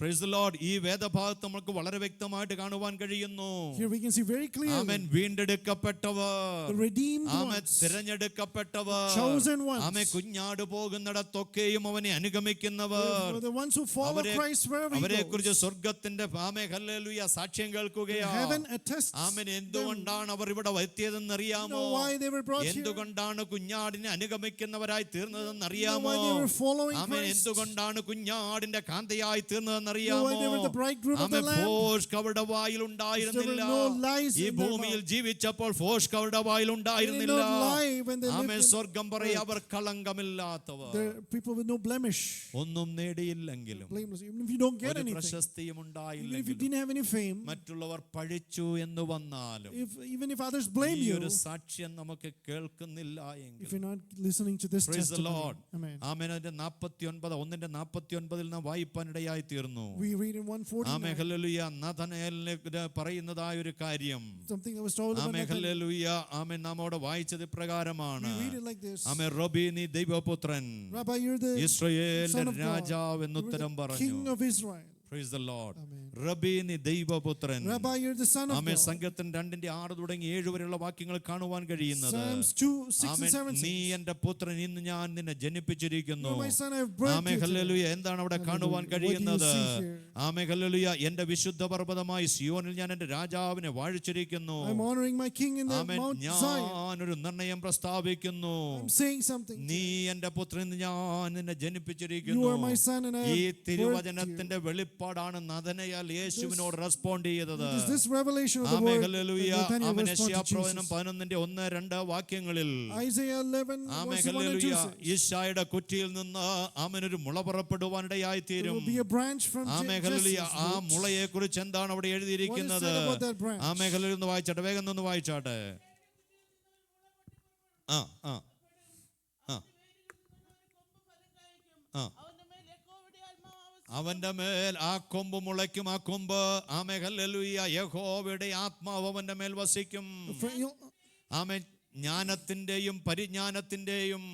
Praise the Lord. ഈ വേദഭാഗത്ത് നമുക്ക് വളരെ വ്യക്തമായിട്ട് കാണുവാൻ കഴിയുന്നു. Here we can see very clearly. Amen വീണ്ടെടുക്കപ്പെട്ടവർ, The redeemed amen ones. തിരഞ്ഞെടുക്കപ്പെട്ടവർ, Chosen ones. ആമേൻ കുഞ്ഞാട് പോകുന്നിടത്തൊക്കെയും അവനെ അനുഗമിക്കുന്നവർ, The ones who follow Christ wherever he അവരെ goes. കുറിച്ച് സ്വർഗത്തിന്റെ ആമേൻ ഹല്ലേലൂയ സാക്ഷ്യം കേൾക്കുകയാണ്. Heaven attests. ആമേൻ എന്തുകൊണ്ടാണ് അവർ ഇവിടെ എത്തിയതെന്ന് അറിയാമോ? You know why they were brought here? എന്തുകൊണ്ടാണ് കുഞ്ഞാടിനെ അനുഗമിക്കുന്നവരായി തീർന്നതെന്ന് You know അറിയാമോ? why they were following amen Christ? എന്തുകൊണ്ടാണ് കുഞ്ഞാടിന്റെ കാന്തയായി തീർന്നതെന്ന് You know അറിയാമോ? why they were the bridegroom of amen the Lamb? ഫോഷ് അവരുടെ വായിൽ ഉണ്ടായിരുന്നില്ല. There were no lies ഈ in their ഭൂമിയിൽ mouth. ജീവിച്ചപ്പോൾ ഫോഷ് അവരുടെ വായിൽ ഉണ്ടായിരുന്നില്ല. They did not lie when they amen lived in സ്വർഗം പറയും അവർ കളങ്കമില്ലാത്തവർ. They're people with no blemish. ഒന്നും നേടിയില്ലെങ്കിലും Blameless. Even if you don't get ഒരു anything. പ്രശസ്തിയും Even if you ഉണ്ടായില്ലെങ്കിലും didn't have any fame. മറ്റുള്ളവർ പഴിച്ചു എന്ന് വന്നാലും Even if others blame ഈ you. ഒരു സാക്ഷ്യം നമുക്ക് കേൾക്കുന്നില്ല If എങ്കിൽ you're not listening to this Praise the testimony. Lord. Amen. ആമേൻ. അതിന്റെ 1:49 നാം വായിപ്പാനിടയായി തീർന്നു. We read in 149. Amen hallelujah. നഥനയേലിനെ പറയുന്നതായ ഒരു കാര്യം. Something that was told about amen Nathanael. Hallelujah. Amen നാം അവിടെ വായിച്ചത് ഇപ്രകാരമാണ്. We read it like this. ആമേൻ റബ്ബി നീ ദൈവപുത്രൻ, Rabbi, you're the ഇസ്രായേലിന്റെ Son of God. രാജാവ് You're എന്നുത്തരം the പറഞ്ഞു. King of Israel. Praise the Lord. Amen. റബ്ബി നീ ദൈവപുത്രൻ. Rabbi, you're the Son of amen God. സങ്കീർത്തനം 2:6 തുടങ്ങി 7 വരെയുള്ള വാക്യങ്ങൾ കാണുവാൻ കഴിയുന്നത്. Psalms 2:6 and ആമേൻ 7 നീ says, എന്റെ പുത്രൻ, ഇന്ന് ഞാൻ നിന്നെ ജനിപ്പിച്ചിരിക്കുന്നു. "You're my son, I have birthed amen you today." Hallelujah. എന്താണ് അവിടെ കാണുവാൻ Hallelujah. What do you കഴിയുന്നത്? see here? Amen hallelujah. എന്റെ വിശുദ്ധ പർവ്വതമായി സിയോനിൽ ഞാൻ എന്റെ രാജാവിനെ വാഴിച്ചിരിക്കുന്നു. I'm honoring my king in the amen Mount Zion. ഞാനൊരു നിർണയം പ്രസ്താവിക്കുന്നു. I'm saying something. നീ എന്റെ പുത്രൻ, ഇന്ന് ഞാൻ നിന്നെ You ജനിപ്പിച്ചിരിക്കുന്നു. are my son and I ഈ have birthed you. തിരുവചനത്തിന്റെ വെളിപ്പാടാണ് നഥനയേൽ യേശുവിനോട് റെസ്പോണ്ട് ചെയ്തത്. It is this revelation of the amen word hallelujah. that Nathanael amen responded to യെശയ്യാപ്രവചനം Jesus. 11:1-2 വാക്യങ്ങളിൽ Isaiah 11 amen verse 1 and 2 hallelujah. says, ഈശായുടെ കുറ്റിയിൽ നിന്ന് ആമേൻ ഒരു മുള പുറപ്പെടുവാനിടയായി "There തീരും. will be a branch from amen Jesse." Hallelujah. ആ മുളയെ കുറിച്ച് എന്താണ് അവിടെ എഴുതിയിരിക്കുന്നത്? What is said about that branch? Amen hallelujah. ഒന്ന് വായിച്ചാട്ടെ, വേഗം ഒന്ന് വായിച്ചാട്ടെ. ആ ആ ആ ആ അവന്റെ മേൽ ആ കൊമ്പ് മുളയ്ക്കും. ആ കൊമ്പ് ആമേൻ ഹല്ലേലൂയ യഹോവയുടെ ആത്മാവ് അവന്റെ മേൽ വസിക്കും. ആമേൻ ജ്ഞാനത്തിന്റെയും പരിജ്ഞാനത്തിന്റെയും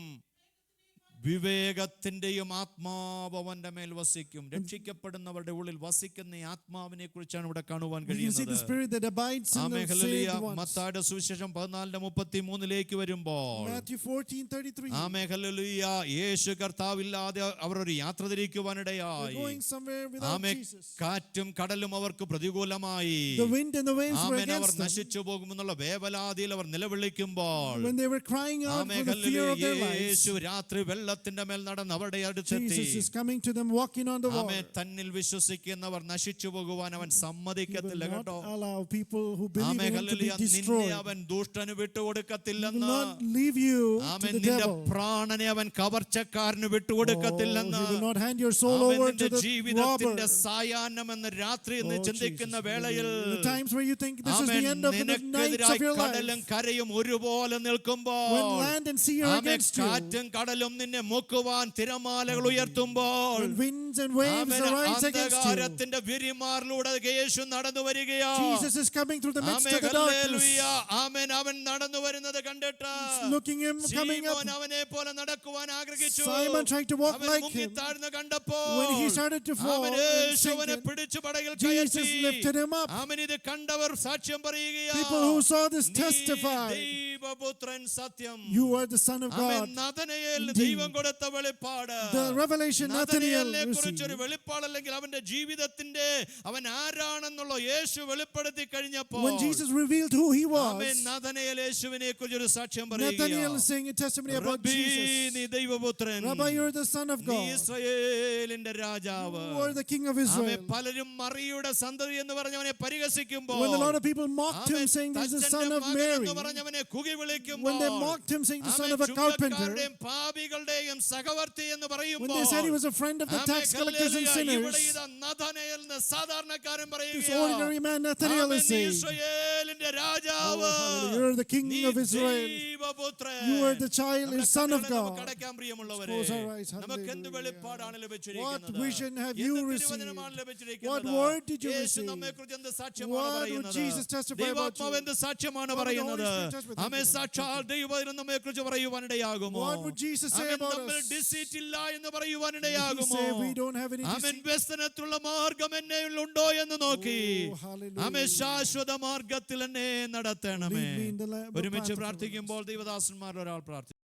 വിവേകത്തിന്റെയും ആത്മാവ് അവന്റെ മേൽ വസിക്കും. രക്ഷിക്കപ്പെടുന്നവരുടെ ഉള്ളിൽ വസിക്കുന്ന ഈ ആത്മാവിനെ കുറിച്ചാണ് ഇവിടെ കാണുവാൻ You can see the കഴിയുന്നത്. spirit that abides in amen the hallelujah. saved ones. മത്തായിയുടെ സുവിശേഷം 14:33 വരുമ്പോൾ Matthew 14:33. Amen hallelujah. യേശു കർത്താവില്ലാതെ അവർ ഒരു യാത്ര They're തിരിക്കുവാനിടയായി. going somewhere without ആമേൻ Jesus. കാറ്റും കടലും അവർക്ക് പ്രതികൂലമായി. The wind and the waves were amen our against them. നശിച്ചു പോകുമെന്നുള്ള വേവലാതിയിൽ അവർ നിലവിളിക്കുമ്പോൾ When they were crying out amen for the fear hallelujah. of their lives, യേശു രാത്രി വെള്ളത്തിന്റെ മേൽ നടന്ന് അവരുടെ അടുത്തെത്തി. Jesus is coming to them walking on the amen water. തന്നിൽ വിശ്വസിക്കുന്നവർ നശിച്ചു പോകുവാൻ അവൻ He will സമ്മതിക്കത്തില്ല not കേട്ടോ. allow people who believe amen in him to be hallelujah. നിന്നെ destroyed. അവൻ ദുഷ്ടന് He will വിട്ടുകൊടുക്കത്തില്ലെന്ന്. not leave you to amen the നിന്റെ devil. പ്രാണനെ അവൻ കവർച്ചക്കാരന് Oh, വിട്ടുകൊടുക്കത്തില്ലെന്ന്. he will not hand your soul amen over നിന്റെ to the ജീവിതത്തിന്റെ robber. സായാഹ്നമെന്ന് രാത്രി എന്ന് Oh, ചിന്തിക്കുന്ന Jesus. വേളയിൽ The times where you think this is amen the end of the nights നിനക്കെതിരായി of your കടലും life. കരയും ഒരുപോലെ നിൽക്കുമ്പോൾ When land and sea are amen against you. കാറ്റും കടലും നിന്നെ മുക്കുവാൻ തിരമാലകൾ ഉയർത്തുമ്പോൾ When winds and waves amen arise against you. അന്ധകാരത്തിന്റെ വിരിമാറിലൂടെ യേശു നടന്നു വരികയാണ്. Jesus is coming through the midst amen of the darkness. Hallelujah. Amen അവൻ നടന്നു വരുന്നത് കണ്ടിട്ട് Looking him coming up. ശീമോൻ അവനെ പോലെ നടക്കുവാൻ ആഗ്രഹിച്ചു. Simon tried to walk അവൻ like മുങ്ങി him. താഴ്ന്നു കണ്ടപ്പോൾ When he started to fall amen and Yeshu sink അവനെ in, പിടിച്ചു പടകിൽ Jesus കയറ്റി. lifted him up. ആമേൻ ഇത് കണ്ടവർ സാക്ഷ്യം പറയുകയാണ്. People who saw this നീ testified. ദൈവപുത്രൻ സത്യം. You are the Son of amen God. Nathanael Indeed. ദൈവം കൊടുത്ത വെളിപ്പാട് the revelation Nathanael കുറിച്ചൊരു received. വെളിപ്പാട് അല്ലെങ്കിൽ അവന്റെ ജീവിതത്തിന്റെ അവൻ ആരാണെന്നുള്ള യേശു വെളിപ്പെടുത്തി കഴിഞ്ഞപ്പോൾ When Jesus revealed who he amen, was, Nathanael യേശുവിനെ കുറിച്ചൊരു സാക്ഷ്യം Nathanael is പറയുകയാണ്. saying a testimony about റബ്ബീ, Jesus. നീ ദൈവപുത്രൻ, Rabbi, you're the Son of നീ God. ഇസ്രായേലിന്റെ രാജാവ്. You are the King of amen, Israel. പലരും മറിയുടെ സന്തതി എന്ന് പറഞ്ഞവനെ പരിഹസിക്കുമ്പോൾ, When a lot of people mocked him, saying he's the son of Mary, എന്ന് പറഞ്ഞവനെ കുകി വിളിക്കുമ്പോൾ, when they mocked him, saying the son amen, of a carpenter, ചുങ്കക്കാരുടെയും പാപികളുടെയും സഹവർത്തി എന്ന് when പറയുമ്പോൾ, they said he was a friend of the amen, tax collectors and hallelujah, ഇവിടെ sinners, ഇതാ നഥനയേൽ എന്ന് സാധാരണക്കാരൻ this പറയുകയാണ്. ordinary man Nathanael amen, is നീ saying, ഇസ്രായേലിന്റെ oh, രാജാവ്, hallelujah, you're the King നീ of Israel. ദൈവപുത്രൻ. You are the child and നമ്മുടെ son of കണ്ണുകളെ നമുക്ക് God. അടയ്ക്കാൻ പ്രിയമുള്ളവരെ, Close our eyes, നമുക്ക് എന്ത് hallelujah. വെളിപ്പാടാണ് What ലഭിച്ചിരിക്കുന്നത്? vision have എന്ത് you തിരുവചനമാണ് received? ലഭിച്ചിരിക്കുന്നത്? What word did you Yeshu receive? നമ്മെക്കുറിച്ച് എന്ത് സാക്ഷ്യമാണ് What would പറയുന്നത്? Jesus testify about ദൈവാത്മാവ് you? എന്ത് സാക്ഷ്യമാണ് What would the Holy പറയുന്നത്? Spirit testify about amen, you? സാക്ഷാൽ ദൈവവചനം നമ്മെക്കുറിച്ച് പറയുവാനിടയാകുമോ? What would Jesus say amen, about നമ്മൾ us? deceit ഇല്ല എന്ന് He പറയുവാനിടയാകുമോ? say we don't have any amen, deceit. വ്യസനത്തിലുള്ള മാർഗം എന്നിൽ ഉണ്ടോ എന്ന് നോക്കി, Oh, hallelujah. ആമേൻ, ശാശ്വത മാർഗത്തിൽ എന്നെ നടത്തണമേ. Lead me in the land of ഒരുമിച്ച് path of പ്രാർത്ഥിക്കുമ്പോൾ ദൈവദാസന്മാരിൽ ഒരാൾ പ്രാർത്ഥിക്കും.